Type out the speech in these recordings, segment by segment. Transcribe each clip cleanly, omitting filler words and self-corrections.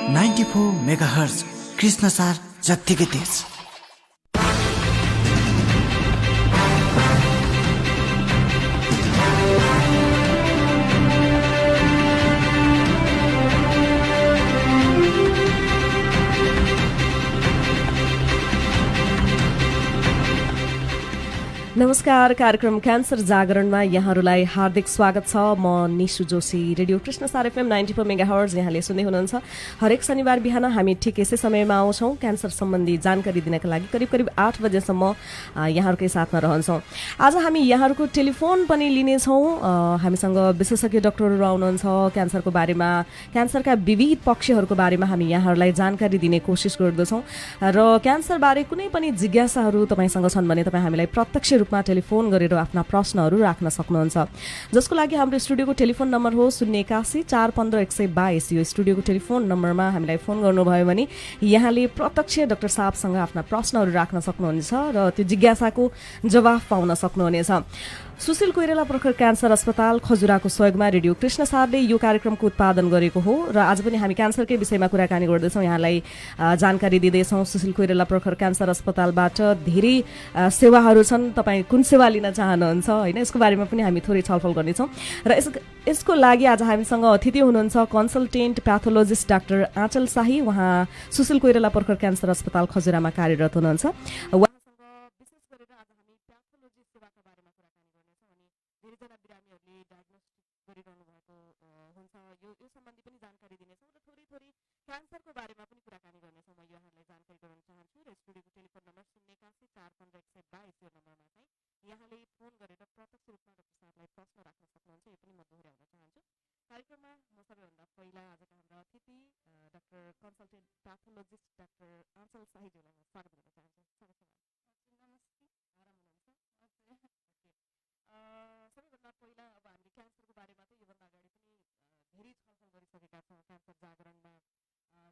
94 megahertz Krishnasar जत्तिकै तेज। नमस्कार, कार्यक्रम क्यान्सर जागरणमा यहाँहरूलाई हार्दिक स्वागत छ। म Nishu Joshi. Radio Krishnasar FM 94 megahertz यहाँले सुन्दै हुनुहुन्छ। हरेक शनिबार बिहान हामी ठिक यसै समयमा आउँछौँ क्यान्सर सम्बन्धी जानकारी दिनका लागि। करिब करिब 8 बजेसम्म यहाँहरूकै साथमा रहन्छौँ। आज हामी यहाँहरूको टेलिफोन पनि लिनेछौँ। हामीसँग विशेषज्ञ डाक्टरहरू आउनुहुन्छ। क्यान्सरको बारेमा, क्यान्सरका विविध पक्षहरूको बारेमा हामी यहाँहरूलाई जानकारी दिने कोसिस गर्दछौँ। र क्यान्सरबारे कुनै पनि जिज्ञासाहरू तपाईँसँग छन् भने तपाईँ हामीलाई प्रत्यक्ष रूपमा टेलिफोन गरेर आफ्ना प्रश्नहरू राख्न सक्नुहुन्छ, जसको लागि हाम्रो स्टुडियोको टेलिफोन नम्बर हो 081 415 122। यो स्टुडियोको टेलिफोन नम्बरमा हामीलाई फोन गर्नुभयो भने यहाँले प्रत्यक्ष डाक्टर साहबसँग आफ्ना प्रश्नहरू राख्न सक्नुहुनेछ र त्यो जिज्ञासाको जवाफ पाउन सक्नुहुनेछ। सुशील कोइराला प्रखर क्यान्सर अस्पताल खजुराको सहयोगमा रेडियो कृष्णसारले यो कार्यक्रमको उत्पादन गरेको हो र आज पनि हामी क्यान्सरकै विषयमा कुराकानी गर्दैछौँ, यहाँलाई जानकारी दिँदैछौँ। सुशील कोइराला प्रखर क्यान्सर अस्पतालबाट धेरै सेवाहरू छन्। तपाईँ कुन सेवा लिन चाहनुहुन्छ होइन, यसको बारेमा पनि हामी थोरै छलफल गर्नेछौँ। र यसको लागि आज हामीसँग अतिथि हुनुहुन्छ कन्सल्टेन्ट प्याथोलोजिस्ट डाक्टर आँचल शाही। उहाँ सुशील कोइराला प्रखर क्यान्सर अस्पताल खजुरामा कार्यरत हुनुहुन्छ। क्यान्सरको बारेमा पनि कुराकानी गर्नेछौँ। म यहाँहरूलाई जानकारी गराउन चाहन्छु र स्टुडियोको टेलिफोन नम्बर 081 415 122 यो नम्बरमा चाहिँ यहाँले फोन गरेर प्रत्यक्ष रूपमा डाक्टर साहबलाई प्रश्न राख्न सक्नुहुन्छ। यो पनि म दोहोऱ्याउन चाहन्छु। कार्यक्रममा म सबैभन्दा पहिला आजका हाम्रा अतिथि डाक्टर कन्सल्टेन्ट प्याथोलोजिस्ट डाक्टर आँचल शाहीज्यूलाई म स्वागत गर्न चाहन्छु। स्वागत छ। नमस्ते, आराम हुनुहुन्छ? सबैभन्दा पहिला अब हामीले क्यान्सरको बारेमा चाहिँ योभन्दा अगाडि पनि धेरै छलफल गरिसकेका छौँ। क्यान्सर जागरणमा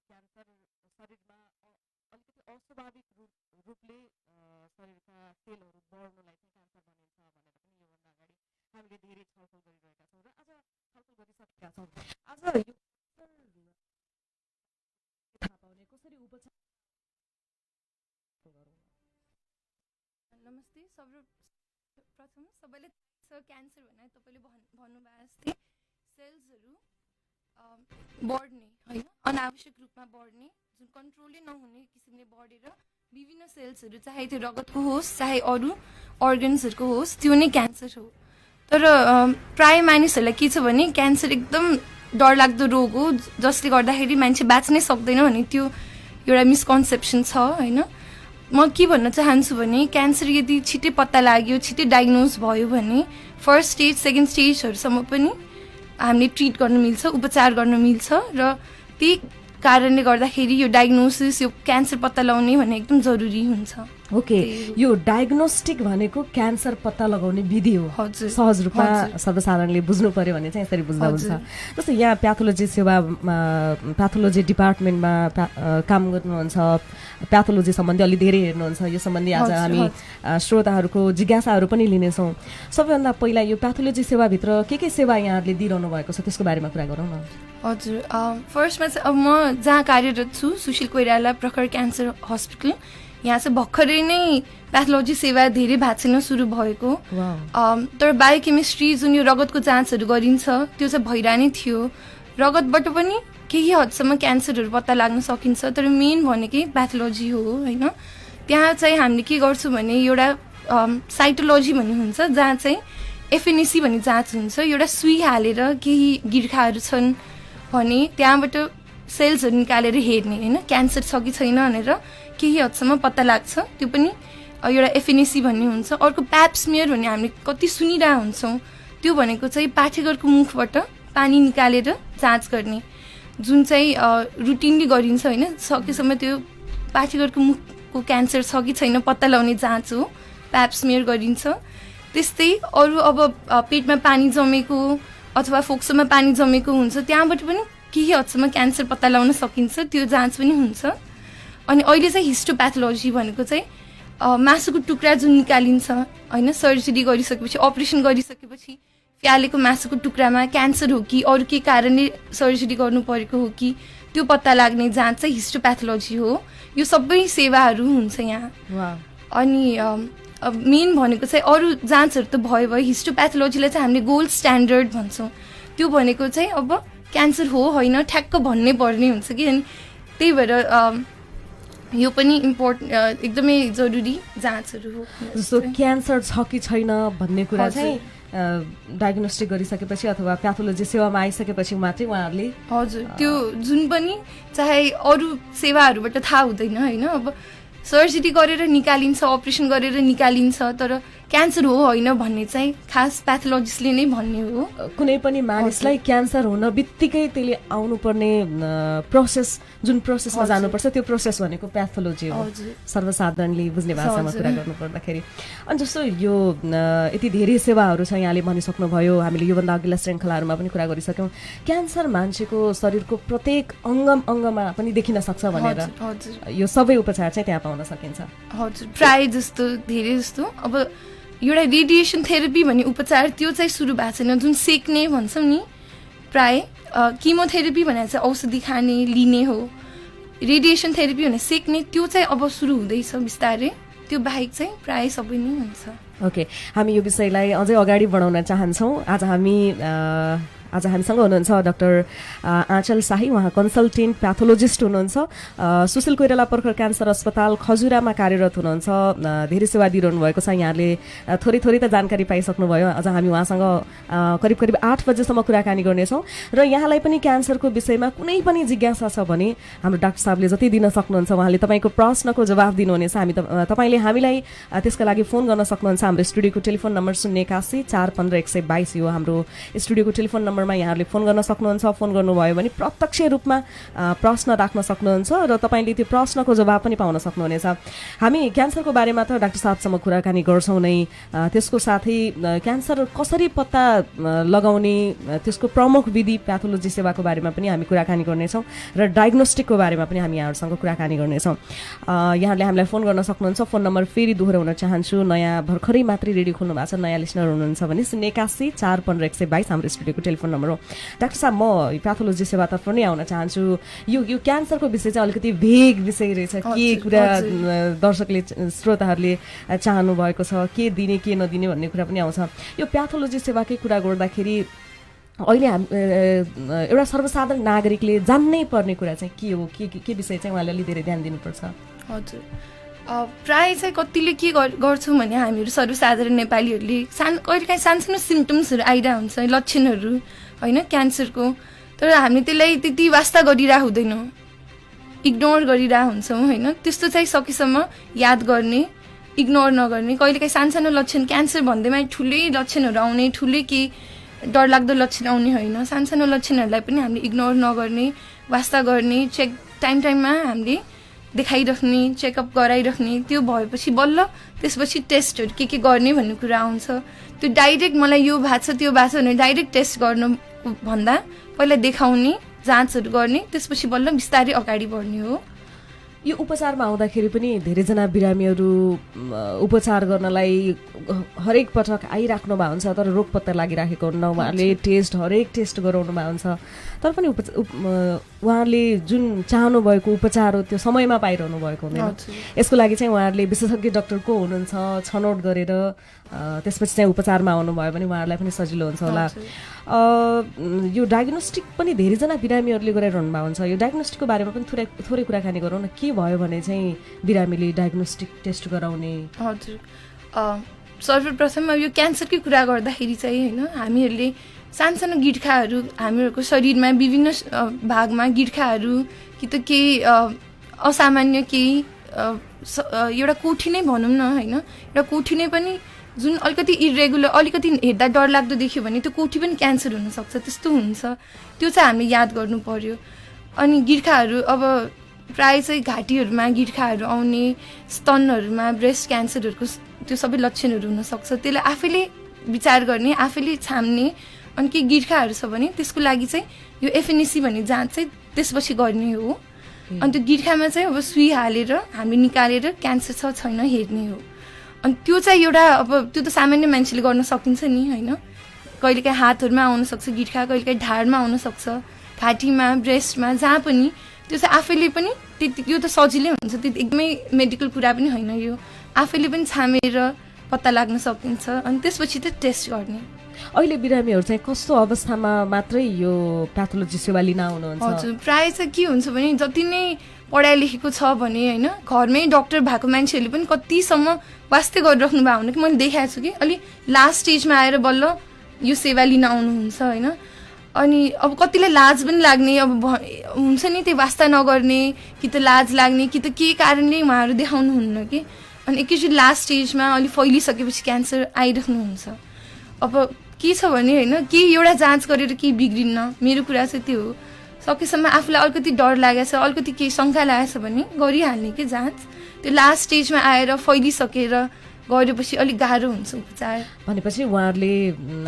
क्यान्सर शरीरमा अलिकति अस्वाभाविक रूपले शरीरका सेलहरू बढ्नुलाई चाहिँ क्यान्सर भनिन्छ भनेर पनि योभन्दा अगाडि हामीले धेरै छलफल गरिरहेका छौँ र आज छलफल गरिसकेका छौँ। आज यो थाहा पाउने कसरी उपचार। नमस्ते, सर्वप्रथम सबैले क्यान्सर भनेर तपाईँले भन्नुभएको जस्तै सेल्सहरू बढ्ने होइन, अनावश्यक रूपमा बढ्ने, जुन कन्ट्रोलै नहुने किसिमले बढेर विभिन्न सेल्सहरू चाहे त्यो रगतको होस् चाहे अरू अर्गन्सहरूको होस् त्यो नै क्यान्सर हो। तर प्राय मानिसहरूलाई के छ भने क्यान्सर एकदम डरलाग्दो रोग हो जसले गर्दाखेरि मान्छे बाँच्नै सक्दैन भने त्यो एउटा मिसकन्सेप्सन छ होइन। म के भन्न चाहन्छु भने क्यान्सर यदि छिट्टै पत्ता लाग्यो, छिट्टै डायग्नोज भयो भने फर्स्ट स्टेज सेकेन्ड स्टेजहरूसम्म पनि हामीले ट्रिट गर्न मिल्छ, उपचार गर्न मिल्छ र त्यही कारणले गर्दाखेरि यो डायग्नोसिस, यो क्यान्सर पत्ता लगाउने भन्ने एकदम जरुरी हुन्छ। ओके, यो डायग्नोस्टिक भनेको क्यान्सर पत्ता लगाउने विधि हो। हजुर, सहज रूपमा सर्वसाधारणले बुझ्नु पर्यो भने चाहिँ यसरी बुझ्दा हुन्छ। जस्तो यहाँ प्याथोलोजी डिपार्टमेन्टमा काम गर्नुहुन्छ, प्याथोलोजी सम्बन्धी अलि धेरै हेर्नुहुन्छ, यो सम्बन्धी आज हामी श्रोताहरूको जिज्ञासाहरू पनि लिनेछौँ। सबैभन्दा पहिला यो प्याथोलोजी सेवाभित्र के सेवा यहाँहरूले दिइरहनु भएको छ त्यसको बारेमा कुरा गरौँ न। हजुर, फर्स्टमा चाहिँ अब म जहाँ कार्यरत छु सुशील कोइराला प्रखर क्यान्सर हस्पिटल, यहाँ चाहिँ भर्खरै नै प्याथोलोजी सेवा धेरै भएको छैन सुरु भएको। तर बायोकेमिस्ट्री जुन यो रगतको जाँचहरू गरिन्छ त्यो चाहिँ भइरह नै थियो। रगतबाट पनि केही हदसम्म क्यान्सरहरू पत्ता लाग्न सकिन्छ, तर मेन भनेकै प्याथोलोजी हो होइन। त्यहाँ चाहिँ हामीले के गर्छौँ भने एउटा साइटोलोजी भन्ने हुन्छ जहाँ चाहिँ एफएनएसी भन्ने जाँच हुन्छ। एउटा सुई हालेर केही गिर्खाहरू छन् भने त्यहाँबाट सेल्सहरू निकालेर हेर्ने होइन, क्यान्सर छ कि छैन भनेर केही हदसम्म पत्ता लाग्छ। त्यो पनि एउटा एफएनएसी भन्ने हुन्छ। अर्को प्याप्समियर भन्ने हामीले कति सुनिरहेको हुन्छौँ, त्यो भनेको चाहिँ पाठेघरको मुखबाट पानी निकालेर जाँच गर्ने, जुन चाहिँ रुटिनली गरिन्छ होइन। सकेसम्म त्यो पाठेघरको मुखको क्यान्सर छ कि छैन पत्ता लगाउने जाँच हो, प्याप्समियर गरिन्छ। त्यस्तै अरू अब पेटमा पानी जमेको अथवा फोक्सोमा पानी जमेको हुन्छ, त्यहाँबाट पनि केही हदसम्म क्यान्सर पत्ता लगाउन सकिन्छ, त्यो जाँच पनि हुन्छ। अनि अहिले चाहिँ हिस्टोप्याथोलोजी भनेको चाहिँ मासुको टुक्रा जुन निकालिन्छ होइन, सर्जरी गरिसकेपछि, अपरेसन गरिसकेपछि फ्यालेको मासुको टुक्रामा क्यान्सर हो कि अरू के कारणले सर्जरी गर्नु परेको हो कि त्यो पत्ता लाग्ने जाँच चाहिँ हिस्टोप्याथोलोजी हो। यो सबै सेवाहरू हुन्छ यहाँ। अनि मेन भनेको चाहिँ अरू जाँचहरू त भयो हिस्टोप्याथोलोजीलाई चाहिँ हामीले गोल्ड स्ट्यान्डर्ड भन्छौँ। त्यो भनेको चाहिँ अब क्यान्सर हो होइन ठ्याक्क भन्नै पर्ने हुन्छ कि, अनि त्यही भएर यो पनि एकदमै जरुरी जाँचहरू हो। जस्तो क्यान्सर छ कि छैन भन्ने कुरा चाहिँ डायग्नोस्टिक गरिसकेपछि अथवा प्याथोलोजी सेवामा आइसकेपछि मात्रै उहाँहरूले हजुर त्यो जुन पनि चाहे अरू सेवाहरूबाट थाहा हुँदैन होइन। अब सर्जरी गरेर निकालिन्छ, अपरेसन गरेर निकालिन्छ, तर क्यान्सर हो होइन भन्ने चाहिँ खास प्याथोलोजिस्टले नै भन्ने हो। कुनै पनि मानिसलाई क्यान्सर हुन बित्तिकै त्यसले आउनुपर्ने प्रोसेस, जुन प्रोसेसमा जानुपर्छ त्यो प्रोसेस भनेको प्याथोलोजी हो, सर्वसाधारणले बुझ्ने भाषामा कुरा गर्नु पर्दाखेरि। अनि जस्तो यो यति धेरै सेवाहरू छ यहाँले भनिसक्नुभयो, हामीले योभन्दा अघिल्ला श्रृङ्खलाहरूमा पनि कुरा गरिसक्यौँ। क्यान्सर मान्छेको शरीरको प्रत्येक अङ्गमा पनि देखिन सक्छ भनेर यो सबै उपचार चाहिँ त्यहाँ पाउन सकिन्छ। हजुर प्राय जस्तो धेरै जस्तो अब एउटा रेडिएसन थेरापी भन्ने उपचार त्यो चाहिँ सुरु भएको छैन, जुन सेक्ने भन्छौँ नि। प्राय किमोथेरापी भनेर चाहिँ औषधि खाने लिने हो, रेडिएसन थेरापी भने सेक्ने त्यो चाहिँ अब सुरु हुँदैछ बिस्तारै। त्यो बाहेक चाहिँ प्राय सबै नै हुन्छ। ओके, हामी यो विषयलाई अझै अगाडि बढाउन चाहन्छौँ। आज हामीसँग हुनुहुन्छ डाक्टर आँचल शाही, उहाँ कन्सल्टेन्ट प्याथोलोजिस्ट हुनुहुन्छ। सुशील कोइराला पर्खर क्यान्सर अस्पताल खजुरामा कार्यरत हुनुहुन्छ। धेरै सेवा दिइरहनु भएको छ। यहाँले थोरै त जानकारी पाइसक्नुभयो। अझ हामी उहाँसँग करिब 8 बजेसम्म कुराकानी गर्नेछौँ। र यहाँलाई पनि क्यान्सरको विषयमा कुनै पनि जिज्ञासा छ भने हाम्रो डाक्टर साहबले जति दिन सक्नुहुन्छ उहाँले तपाईँको प्रश्नको जवाफ दिनुहुनेछ। तपाईँले हामीलाई त्यसका लागि फोन गर्न सक्नुहुन्छ। हाम्रो स्टुडियोको टेलिफोन नम्बर 081 415 122 यो हाम्रो स्टुडियोको टेलिफोन नम्बर यहाँहरूले फोन गर्न सक्नुहुन्छ। फोन गर्नुभयो भने प्रत्यक्ष रूपमा प्रश्न राख्न सक्नुहुन्छ र तपाईँले त्यो प्रश्नको जवाब पनि पाउन सक्नुहुनेछ। हामी क्यान्सरको बारेमा त डाक्टर साहबसँग कुराकानी गर्छौँ नै, त्यसको साथै क्यान्सर कसरी पत्ता लगाउने त्यसको प्रमुख विधि प्याथोलोजी सेवाको बारेमा पनि हामी कुराकानी गर्नेछौँ र डायग्नोस्टिकको बारेमा पनि हामी यहाँहरूसँग कुराकानी गर्नेछौँ। यहाँहरूले हामीलाई फोन गर्न सक्नुहुन्छ। फोन नम्बर फेरि दोहोऱ्याउन चाहन्छु, नयाँ भर्खरै मात्रै रेडियो खोल्नु भएको छ, नयाँ लिसनर हुनुहुन्छ भने 081 415 122 हाम्रो स्टुडियोको टेलिफोन नम्बर हो। डाक्टर साहब, म प्याथोलोजी सेवातर्फ नै आउन चाहन्छु। यो क्यान्सरको विषय चाहिँ अलिकति भेग विषय रहेछ। के कुरा दर्शकले श्रोताहरूले चाहनु भएको छ, के दिने के नदिने भन्ने कुरा पनि आउँछ। यो प्याथोलोजी सेवाकै कुरा गर्दाखेरि अहिले एउटा सर्वसाधारण नागरिकले जान्नै पर्ने कुरा चाहिँ के हो, के विषय चाहिँ उहाँले अलि धेरै ध्यान दिनुपर्छ? हजुर प्राय चाहिँ कतिले के गर्छौँ भने हामीहरू सर्वसाधारण नेपालीहरूले कहिलेकाहीँ सानसानो सिम्टम्सहरू आइरहेको हुन्छ, लक्षणहरू होइन क्यान्सरको, तर हामीले त्यसलाई त्यति वास्ता गरिरहेको हुँदैनौँ, इग्नोर गरिरहेको हुन्छौँ होइन। त्यस्तो चाहिँ सकेसम्म याद गर्ने, इग्नोर नगर्ने। कहिलेकाहीँ सानसानो लक्षण क्यान्सर भन्दैमा ठुलै लक्षणहरू आउने, ठुलै केही डरलाग्दो लक्षण आउने होइन। सानसानो लक्षणहरूलाई पनि हामीले इग्नोर नगर्ने, वास्ता गर्ने, टाइममा हामीले देखाइराख्ने, चेकअप गराइराख्ने। त्यो भएपछि बल्ल त्यसपछि टेस्टहरू के गर्ने भन्ने कुरा आउँछ। त्यो डाइरेक्ट मलाई यो भएको छ त्यो भएको छ भने डाइरेक्ट टेस्ट गर्नु भन्दा पहिला देखाउने, जाँचहरू गर्ने, त्यसपछि बल्ल बिस्तारै अगाडि बढ्ने हो। यो उपचारमा आउँदाखेरि पनि धेरैजना बिरामीहरू उपचार गर्नलाई हरेक पटक आइराख्नु भएको हुन्छ, तर रोग पत्ता लागिराखेको हुन्न। उहाँले हरेक टेस्ट गराउनु भएको हुन्छ, तर पनि उहाँले जुन चाहनु भएको उपचार हो त्यो समयमा पाइरहनु भएको हुँदैन। यसको लागि चाहिँ उहाँहरूले विशेषज्ञ डाक्टर को हुनुहुन्छ छनौट गरेर त्यसपछि चाहिँ उपचारमा आउनुभयो भने उहाँहरूलाई पनि सजिलो हुन्छ होला। यो डायग्नोस्टिक पनि धेरैजना बिरामीहरूले गराइरहनु भएको हुन्छ। यो डायग्नोस्टिकको बारेमा पनि थोरै कुराकानी गरौँ न। के भयो भने चाहिँ बिरामीले डायग्नोस्टिक टेस्ट गराउने? हजुर सर्वप्रथम अब यो क्यान्सरकै कुरा गर्दाखेरि चाहिँ होइन हामीहरूले सानसानो गिर्खाहरू हामीहरूको शरीरमा विभिन्न भागमा गिर्खाहरू कि त केही असामान्य केही एउटा कोठी नै भनौँ न होइन, एउटा कोठी नै पनि जुन अलिकति इरेगुलर, अलिकति हेर्दा डरलाग्दो देख्यो भने त्यो कोठी पनि क्यान्सर हुनसक्छ। त्यस्तो हुन्छ, त्यो चाहिँ हामीले याद गर्नु पर्यो। अनि गिर्खाहरू अब प्राय चाहिँ घाँटीहरूमा गिर्खाहरू आउने, स्तनहरूमा ब्रेस्ट क्यान्सरहरूको त्यो सबै लक्षणहरू हुनसक्छ। त्यसलाई आफैले विचार गर्ने, आफैले छाम्ने। अनि के गिर्खाहरू छ भने त्यसको लागि चाहिँ यो एफएनएसी भन्ने जाँच चाहिँ त्यसपछि गर्ने हो। अनि त्यो गिर्खामा चाहिँ अब सुई हालेर हामीले निकालेर क्यान्सर छ छैन हेर्ने हो। अनि त्यो चाहिँ एउटा अब त्यो त सामान्य मान्छेले गर्न सकिन्छ नि होइन। कहिलेकाहीँ हातहरूमा आउनसक्छ गिर्खा, कहिलेकाहीँ ढाडमा आउनसक्छ, घाँटीमा ब्रेस्टमा जहाँ पनि त्यो चाहिँ आफैले पनि यो त सजिलै हुन्छ, त्यो एकदमै मेडिकल कुरा पनि होइन, यो आफैले पनि छामेर पत्ता लाग्न सकिन्छ अनि त्यसपछि त टेस्ट गर्ने। अहिले बिरामीहरू चाहिँ कस्तो अवस्थामा मात्रै यो प्याथोलोजी सेवा लिन आउनुहुन्छ? हजुर, प्रायः चाहिँ के हुन्छ भने जति नै पढाइ लेखेको छ भने होइन घरमै डक्टर भएको मान्छेहरूले पनि कतिसम्म वास्ते गरिराख्नु भएको हुन कि मैले देखाएको छु कि अलि लास्ट स्टेजमा आएर बल्ल यो सेवा लिन आउनुहुन्छ होइन। अनि अब कतिलाई लाज पनि लाग्ने, अब हुन्छ नि त्यो वास्ता नगर्ने, कि त लाज लाग्ने कि त के कारणले उहाँहरू देखाउनुहुन्न कि, अनि एकैचोटि लास्ट स्टेजमा अलिक फैलिसकेपछि क्यान्सर आइराख्नुहुन्छ। अब के छ भने होइन केही एउटा जाँच गरेर केही बिग्रिन्न, मेरो कुरा चाहिँ त्यो हो। सकेसम्म आफूलाई अलिकति डर लागेको छ, अलिकति केही शङ्का लागेको छ भने गरिहाल्ने कि जाँच, त्यो लास्ट स्टेजमा आएर फैलिसकेर गरेपछि अलिक गाह्रो हुन्छ उपचार। भनेपछि उहाँहरूले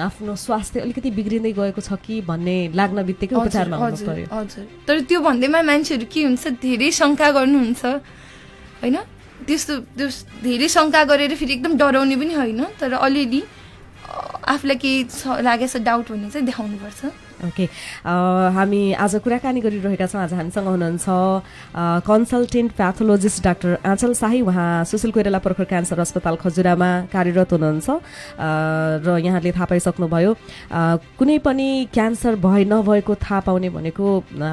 आफ्नो स्वास्थ्य अलिकति बिग्रिँदै गएको छ कि भन्ने लाग्न बित्तिकै उपचारमा आउनु पर्यो। हजुर, तर त्यो भन्दैमा मान्छेहरू के हुन्छ धेरै शङ्का गर्नुहुन्छ होइन, त्यस्तो धेरै शङ्का गरेर फेरि एकदम डराउने पनि होइन, तर अलिअलि आफूलाई केही लागेको छ डाउट भने चाहिँ देखाउनुपर्छ। ओके, हामी आज कुराकानी गरिरहेका छौँ। आज हामीसँग हुनुहुन्छ कन्सल्टेन्ट प्याथोलोजिस्ट डाक्टर आँचल शाही। उहाँ सुशील कोइराला प्रखर क्यान्सर अस्पताल खजुरामा कार्यरत हुनुहुन्छ र यहाँले थाहा पाइसक्नुभयो कुनै पनि क्यान्सर नभएको थाहा पाउने भनेको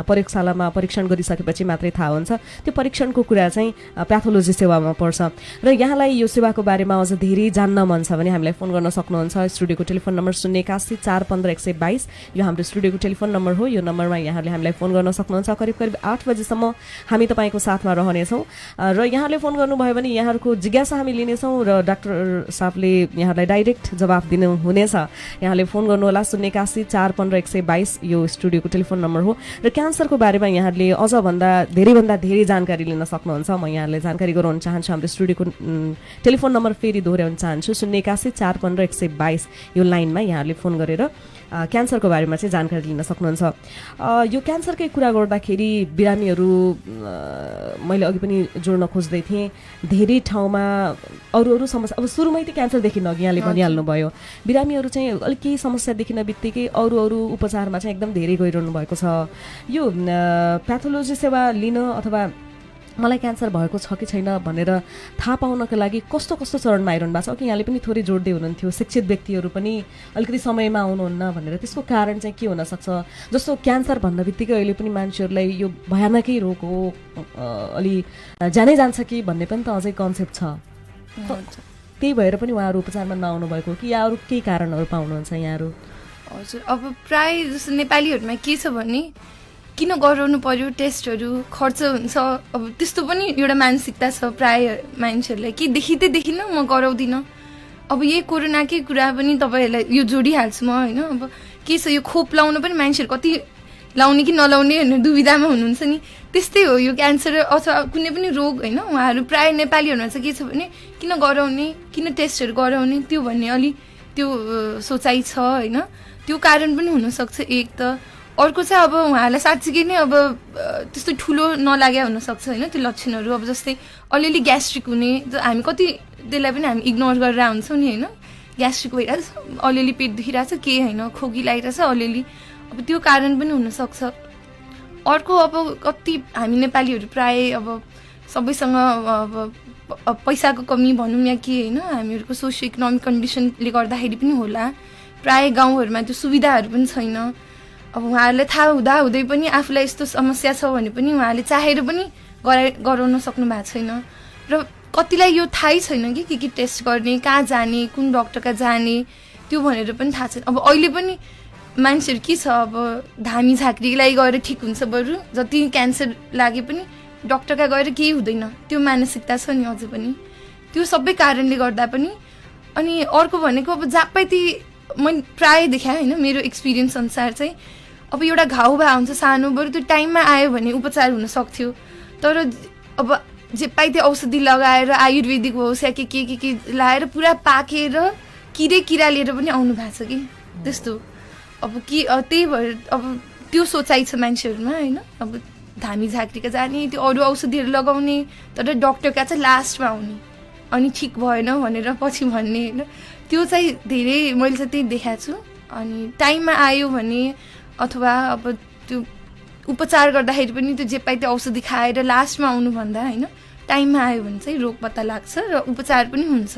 प्रयोगशालामा परीक्षण गरिसकेपछि मात्रै थाहा हुन्छ। त्यो परीक्षणको कुरा चाहिँ प्याथोलोजी सेवामा पर्छ र यहाँलाई यो सेवाको बारेमा अझ धेरै जान्न मन छ भने हामीलाई फोन गर्न सक्नुहुन्छ। स्टुडियोको टेलिफोन नम्बर 081 415 122 यो हाम्रो स्टुडियोको टेलिफोन नम्बर हो। यो नम्बरमा यहाँले हामीलाई फोन गर्न सक्नुहुन्छ। करिब 8 बजेसम्म हामी तपाईँको साथमा रहनेछौँ र यहाँले फोन गर्नुभयो भने यहाँहरूको जिज्ञासा हामी लिनेछौँ र डाक्टर साहबले यहाँलाई डाइरेक्ट जवाफ दिनुहुनेछ। यहाँले फोन गर्नुहोला 081 415 122 यो स्टुडियोको टेलिफोन नम्बर हो र क्यान्सरको बारेमा यहाँले अझ धेरैभन्दा धेरै जानकारी लिन सक्नुहुन्छ। म यहाँलाई जानकारी गराउन चाहन्छु। हाम्रो स्टुडियोको टेलिफोन नम्बर फेरि दोहोऱ्याउन चाहन्छु 081 415 122 यो लाइनमा यहाँले फोन गरेर क्यान्सरको बारेमा चाहिँ जानकारी लिन सक्नुहुन्छ। यो क्यान्सरकै कुरा गर्दाखेरि बिरामीहरू मैले अघि पनि जोड्न खोज्दै थिएँ, धेरै ठाउँमा अरू समस्या, अब सुरुमै त क्यान्सर देखिन अघि यहाँले भनिहाल्नु भयो, बिरामीहरू चाहिँ अलिक केही समस्या देखिन बित्तिकै अरू उपचारमा चाहिँ एकदम धेरै गइरहनु भएको छ। यो प्याथोलोजी सेवा लिन अथवा मलाई क्यान्सर भएको छ कि छैन भनेर थाहा पाउनको लागि कस्तो चरणमा आइरहनु भएको छ कि यहाँले पनि थोरै जोड्दै हुनुहुन्थ्यो, शिक्षित व्यक्तिहरू पनि अलिकति समयमा आउनुहुन्न भनेर, त्यसको कारण चाहिँ के हुनसक्छ? जस्तो क्यान्सर भन्दा बित्तिकै अहिले पनि मान्छेहरूलाई यो भयानकै रोग हो, अलि जानै जान्छ कि भन्ने पनि त अझै कन्सेप्ट छ। त्यही भएर पनि उहाँहरू उपचारमा नआउनु भएको कि या अरू केही कारणहरू पाउनुहुन्छ यहाँहरू? हजुर, अब प्राय जस्तो नेपालीहरूमा के छ भने किन गराउनु पर्यो टेस्टहरू, खर्च हुन्छ, अब त्यस्तो पनि एउटा मानसिकता छ प्राय मान्छेहरूलाई कि देखिनँ म गराउँदिनँ। अब यही कोरोनाकै कुरा पनि तपाईँहरूलाई यो जोडिहाल्छु म होइन। अब के छ यो खोप लाउनु पनि मान्छेहरू कति लाउने कि नलाउने भनेर दुविधामा हुनुहुन्छ नि, त्यस्तै हो यो क्यान्सर अथवा कुनै पनि रोग होइन। उहाँहरू प्राय नेपालीहरूमा चाहिँ के छ भने किन गराउने, किन टेस्टहरू गराउने, त्यो भन्ने अलि त्यो सोचाइ छ होइन। त्यो कारण पनि हुनसक्छ एक त। अर्को चाहिँ अब उहाँहरूलाई साँच्चीकै नै अब त्यस्तो ठुलो नलागे हुनसक्छ होइन त्यो लक्षणहरू। अब जस्तै अलिअलि ग्यास्ट्रिक हुने, हामी कति त्यसलाई पनि हामी इग्नोर गरेर हुन्छौँ नि होइन, ग्यास्ट्रिक भइरहेछ, अलिअलि पेट दुखिरहेछ, केही होइन खोकी लागिरहेछ अलिअलि, अब त्यो कारण पनि हुनसक्छ। अर्को अब कति हामी नेपालीहरू प्राय अब सबैसँग अब पैसाको कमी भनौँ या के होइन, हामीहरूको सोसियो इकोनोमिक कन्डिसनले गर्दाखेरि पनि होला, प्राय गाउँहरूमा त्यो सुविधाहरू पनि छैन। अब उहाँहरूलाई थाहा हुँदै पनि आफूलाई यस्तो समस्या छ भने पनि उहाँहरूले चाहेर पनि गराउन सक्नु भएको छैन र कतिलाई यो थाहै छैन कि के टेस्ट गर्ने, कहाँ जाने, कुन डक्टरका जाने, त्यो भनेर पनि थाहा छैन। अब अहिले पनि मान्छेहरू के छ अब धामी झाँक्रीलाई गएर ठिक हुन्छ, बरु जति क्यान्सर लागे पनि डक्टरका गएर केही हुँदैन, त्यो मानसिकता छ नि अझै पनि, त्यो सबै कारणले गर्दा पनि। अनि अर्को भनेको अब जापाती मैले प्राय देखाएँ होइन, मेरो एक्सपिरियन्स अनुसार चाहिँ अब एउटा घाउ भए हुन्छ सानो, बरु त्यो टाइममा आयो भने उपचार हुन सक्थ्यो, तर अब जे पाइ त्यो औषधि लगाएर आयुर्वेदिक होस् या के लगाएर पुरा पाकेर किरा लिएर पनि आउनु भएको छ कि त्यस्तो। अब के त्यही भएर अब त्यो सोचाइ छ मान्छेहरूमा होइन, अब धामी झाँक्रीका जाने, त्यो अरू औषधिहरू लगाउने, तर डक्टरका चाहिँ लास्टमा आउने अनि ठिक भएन भनेर पछि भन्ने होइन, त्यो चाहिँ धेरै मैले चाहिँ त्यही देखाएको छु। अनि टाइममा आयो भने अथवा अब त्यो उपचार गर्दाखेरि पनि त्यो जे पाइ त्यो औषधि खाएर लास्टमा आउनुभन्दा होइन टाइममा आयो भने चाहिँ रोग पत्ता लाग्छ र उपचार पनि हुन्छ।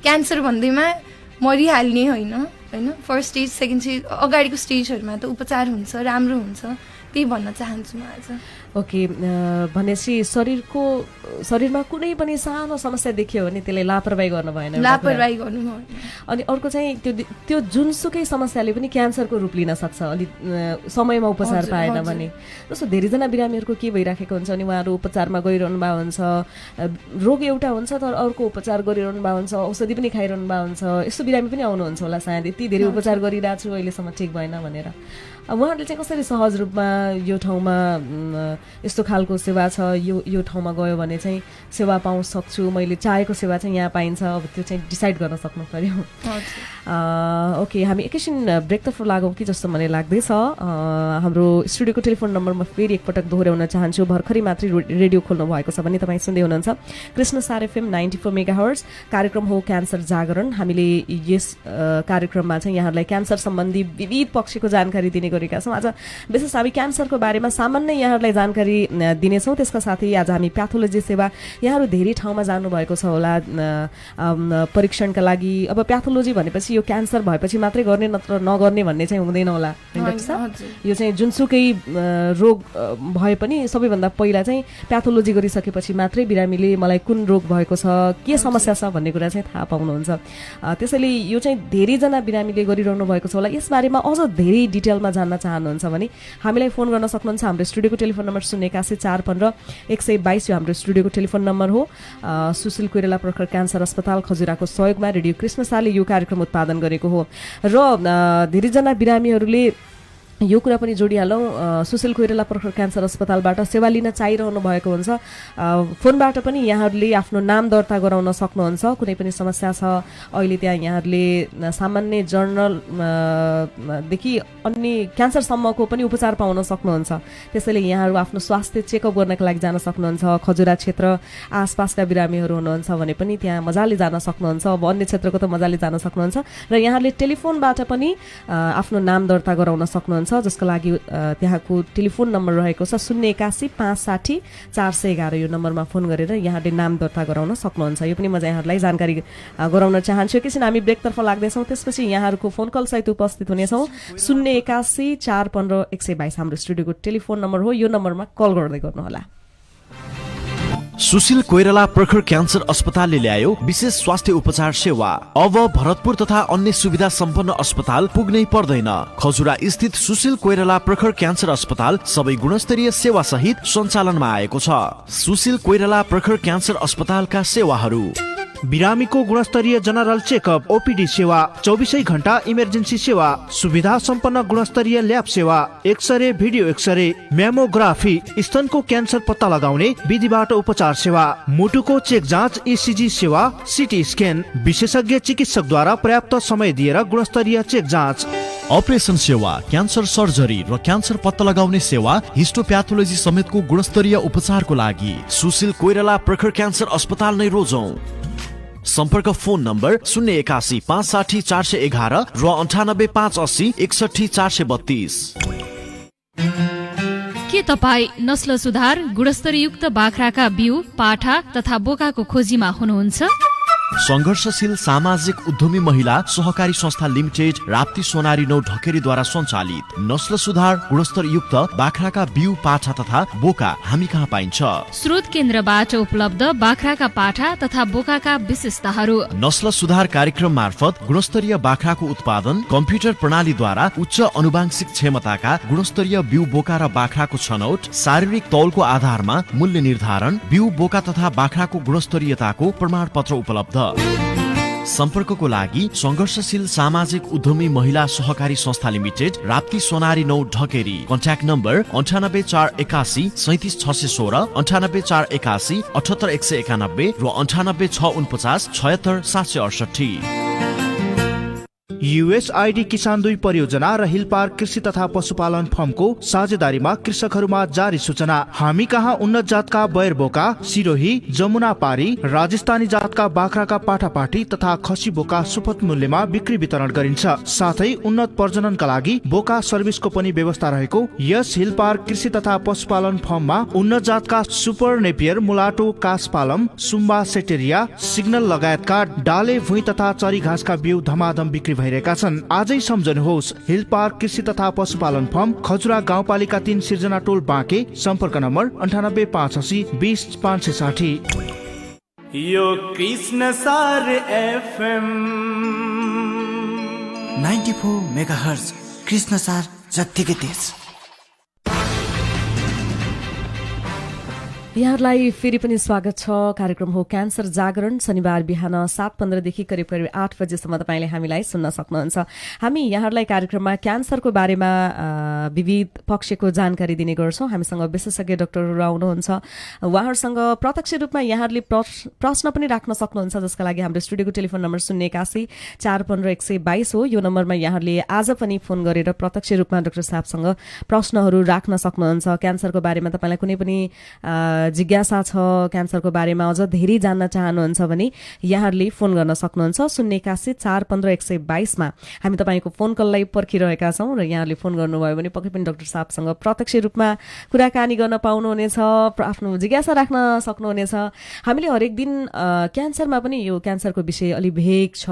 क्यान्सर भन्दैमा मरिहाल्ने होइन फर्स्ट स्टेज सेकेन्ड स्टेज अगाडिको स्टेजहरूमा त उपचार हुन्छ, राम्रो हुन्छ, त्यही भन्न चाहन्छु म आज। ओके, भनेपछि शरीरमा कुनै पनि सानो समस्या देखियो भने त्यसलाई लापरवाही गर्नु भएन। लापरवाही गर्नु भएन। अनि अर्को चाहिँ त्यो जुनसुकै समस्याले पनि क्यान्सरको रूप लिन सक्छ अलिक समयमा उपचार पाएन भने। जस्तो धेरैजना बिरामीहरूको के भइराखेको हुन्छ अनि उहाँहरू उपचारमा गइरहनु भएको हुन्छ, रोग एउटा हुन्छ तर अर्को उपचार गरिरहनु भएको हुन्छ, औषधि पनि खाइरहनु भएको हुन्छ। यस्तो बिरामी पनि आउनुहुन्छ होला सायद, यति धेरै उपचार गरिरहेको छु अहिलेसम्म ठिक भएन भनेर। उहाँहरूले चाहिँ कसरी सहज रूपमा यो ठाउँमा यस्तो खालको सेवा छ, यो ठाउँमा गयो भने चाहिँ सेवा पाउन सक्छु, मैले चाहेको सेवा चाहिँ यहाँ पाइन्छ, अब त्यो चाहिँ डिसाइड गर्न सक्नु पर्यो। ओके, हामी एकैछिन ब्रेकतर्फ लागौँ कि जस्तो मलाई लाग्दैछ। हाम्रो स्टुडियोको टेलिफोन नम्बर म फेरि एकपटक दोहोऱ्याउन चाहन्छु। भर्खरै मात्रै रेडियो खोल्नु भएको छ भने तपाईँ सुन्दै हुनुहुन्छ कृष्ण सार FM 94 मेगाहर्ज। कार्यक्रम हो क्यान्सर जागरण। हामीले यस कार्यक्रममा चाहिँ यहाँहरूलाई क्यान्सर सम्बन्धी विविध पक्षको जानकारी दिने गरेका छौँ। आज विशेष हामी क्यान्सरको बारेमा सामान्य यहाँहरूलाई जानकारी दिनेछौँ। त्यसका साथै आज हामी प्याथोलोजी सेवा, यहाँहरू धेरै ठाउँमा जानुभएको छ होला परीक्षणका लागि। अब प्याथोलोजी भनेपछि यो क्यान्सर भएपछि मात्रै गर्ने नत्र नगर्ने भन्ने चाहिँ हुँदैन होला डाक्टर साहब। यो चाहिँ जुनसुकै रोग भए पनि सबैभन्दा पहिला चाहिँ प्याथोलोजी गरिसकेपछि मात्रै बिरामीले मलाई कुन रोग भएको छ, के समस्या छ भन्ने कुरा चाहिँ थाहा पाउनुहुन्छ। त्यसैले यो चाहिँ धेरैजना बिरामीले गरिरहनु भएको छ होला। यसबारेमा अझ धेरै डिटेलमा जान्न चाहनुहुन्छ भने हामीलाई फोन गर्न सक्नुहुन्छ। हाम्रो स्टुडियोको टेलिफोन नम्बर 081 415 122 यो हाम्रो स्टुडियोको टेलिफोन नम्बर हो। सुशील कोइराला प्रखर क्यान्सर अस्पताल खजुराको सहयोगमा रेडियो कृष्ण सारले यो कार्यक्रम उत्पादन गरेको हो र धेरैजना बिरामीहरूले यो कुरा पनि जोडिहालौँ, सुशील कोइराला प्रखर क्यान्सर अस्पतालबाट सेवा लिन चाहिरहनु भएको हुन्छ। फोनबाट पनि यहाँहरूले आफ्नो नाम दर्ता गराउन सक्नुहुन्छ। कुनै पनि समस्या छ अहिले त्यहाँ यहाँहरूले सामान्य जर्नलदेखि अन्य क्यान्सरसम्मको पनि उपचार पाउन सक्नुहुन्छ। त्यसैले यहाँहरू आफ्नो स्वास्थ्य चेकअप गर्नका लागि जान सक्नुहुन्छ। खजुरा क्षेत्र आसपासका बिरामीहरू हुनुहुन्छ भने पनि त्यहाँ मजाले जान सक्नुहुन्छ। अब अन्य क्षेत्रको त मजाले जान सक्नुहुन्छ र यहाँहरूले टेलिफोनबाट पनि आफ्नो नाम दर्ता गराउन सक्नुहुन्छ, जसको लागि त्यहाँको टेलिफोन नम्बर रहेको छ 081 560 411। यो नम्बरमा फोन गरेर यहाँले नाम दर्ता गराउन सक्नुहुन्छ। यो पनि म यहाँहरूलाई जानकारी गराउन चाहन्छु। एकैछिन हामी ब्रेकतर्फ लाग्दैछौँ, त्यसपछि यहाँहरूको फोन कल सहित उपस्थित हुनेछौँ। 081 415 122 हाम्रो स्टुडियोको टेलिफोन नम्बर हो। यो नम्बरमा कल गर्दै गर्नुहोला। सुशील कोइराला प्रखर क्यान्सर अस्पतालले ल्यायो विशेष स्वास्थ्य उपचार सेवा। अब भरतपुर तथा अन्य सुविधा सम्पन्न अस्पताल पुग्नै पर्दैन। खजुरा स्थित सुशील कोइराला प्रखर क्यान्सर अस्पताल सबै गुणस्तरीय सेवा सहित सञ्चालनमा आएको छ। सुशील कोइराला प्रखर क्यान्सर अस्पतालका सेवाहरू: बिरामीको गुणस्तरीय जनरल चेकअप, ओपीडी सेवा, 24 घण्टा इमर्जेन्सी सेवा, सुविधा सम्पन्न गुणस्तरीय ल्याब सेवा, एक्सरे, भिडियो एक्सरे, मेमोग्राफी, स्तनको क्यान्सर पत्ता लगाउने विधिबाट उपचार सेवा, मुटुको चेक जाँच, ईसीजी सेवा, सिटी स्क्यान, विशेषज्ञ चिकित्सकद्वारा पर्याप्त समय दिएर गुणस्तरीय चेक जाँच, अपरेसन सेवा, क्यान्सर सर्जरी र क्यान्सर पत्ता लगाउने सेवा, हिस्टोप्याथोलोजी समेतको गुणस्तरीय उपचारको लागि सुशील कोइराला प्रखर क्यान्सर अस्पताल नै रोजौं। सम्पर्क फोन नम्बर 081 560 411 र 98 580 61 432। के तपाईँ नस्ल सुधार, गुणस्तरयुक्त बाख्राका बिउ, पाठा तथा बोकाको खोजीमा हुनुहुन्छ? संघर्षशील सामाजिक उद्यमी महिला सहकारी संस्था लिमिटेड राप्ती सोनारी 9 ढकेरीद्वारा सञ्चालित नस्ल सुधार, गुणस्तर युक्त बाख्राका बिउ, पाठा तथा बोका हामी कहाँ पाइन्छ? स्रोत केन्द्रबाट उपलब्ध बाख्राका पाठा तथा बोकाका विशेषताहरू: नस्ल सुधार कार्यक्रम मार्फत गुणस्तरीय बाख्राको उत्पादन, कम्प्युटर प्रणालीद्वारा उच्च अनुवांशिक क्षमताका गुणस्तरीय बिउ, बोका र बाख्राको छनौट, शारीरिक तौलको आधारमा मूल्य निर्धारण, बिउ, बोका तथा बाख्राको गुणस्तरीयताको प्रमाणपत्र उपलब्ध। सम्पर्कको लागि संघर्षशील सामाजिक उद्यमी महिला सहकारी संस्था limited Rapti Sonari 9 Dhakeri. Contact number 98 481 37 616, 98 481 78 191 र 98 649 76 768। युएसआइडी किसान 2 परियोजना र हिल पार्क कृषि तथा पशुपालन फर्मको साझेदारीमा कृषकहरूमा जारी सूचना। हामी कहाँ उन्नत जातका बयर बोका, सिरोही, जमुना पारी, राजस्थानी जातका बाख्राका पाठापाठी तथा खसी बोका सुपथ मूल्यमा बिक्री वितरण गरिन्छ। साथै उन्नत प्रजननका लागि बोका सर्भिसको पनि व्यवस्था रहेको यस हिल पार्क कृषि तथा पशुपालन फर्ममा उन्नत जातका सुपर नेपियर, मुलाटो, कासपालम, सुम्बा सेटेरिया, सिग्नल लगायतका डाले, भुइँ तथा चरी घाँसका बिउ धमाधम बिक्री भइरहेका छन्। आजै सम्झनुहोस् हिल पार्क कृषि तथा पशुपालन फर्म, खजुरा गाउँपालिका 3, सिर्जना टोल, बाँके। सम्पर्क नम्बर 9885 20 560। यो कृष्ण सार एफएम 94 मेगाहर्ज कृष्ण सार जत्तिकै तेज। यहाँहरूलाई फेरि पनि स्वागत छ। कार्यक्रम हो क्यान्सर जागरण। शनिबार बिहान 7:15 देखि करिब करिब 8 बजेसम्म तपाईँले हामीलाई सुन्न सक्नुहुन्छ। हामी यहाँहरूलाई कार्यक्रममा क्यान्सरको बारेमा विविध पक्षको जानकारी दिने गर्छौँ। हामीसँग विशेषज्ञ डाक्टरहरू आउनुहुन्छ। उहाँहरूसँग प्रत्यक्ष रूपमा यहाँहरूले प्रश्न पनि राख्न सक्नुहुन्छ, जसका लागि हाम्रो स्टुडियोको टेलिफोन नम्बर 081 415 122 हो। यो नम्बरमा यहाँहरूले आज पनि फोन गरेर प्रत्यक्ष रूपमा डाक्टर साहबसँग प्रश्नहरू राख्न सक्नुहुन्छ। क्यान्सरको बारेमा तपाईँलाई कुनै पनि जिज्ञासा छ, क्यान्सरको बारेमा अझ धेरै जान्न चाहनुहुन्छ भने यहाँहरूले फोन गर्न सक्नुहुन्छ। 081 415 122 मा हामी तपाईँको फोन कललाई पर्खिरहेका छौँ र यहाँहरूले फोन गर्नुभयो भने पक्कै पनि डाक्टर साहबसँग प्रत्यक्ष रूपमा कुराकानी गर्न पाउनुहुनेछ, आफ्नो जिज्ञासा राख्न सक्नुहुनेछ। हामीले हरेक दिन क्यान्सरमा पनि यो क्यान्सरको विषय अलि भेग छ।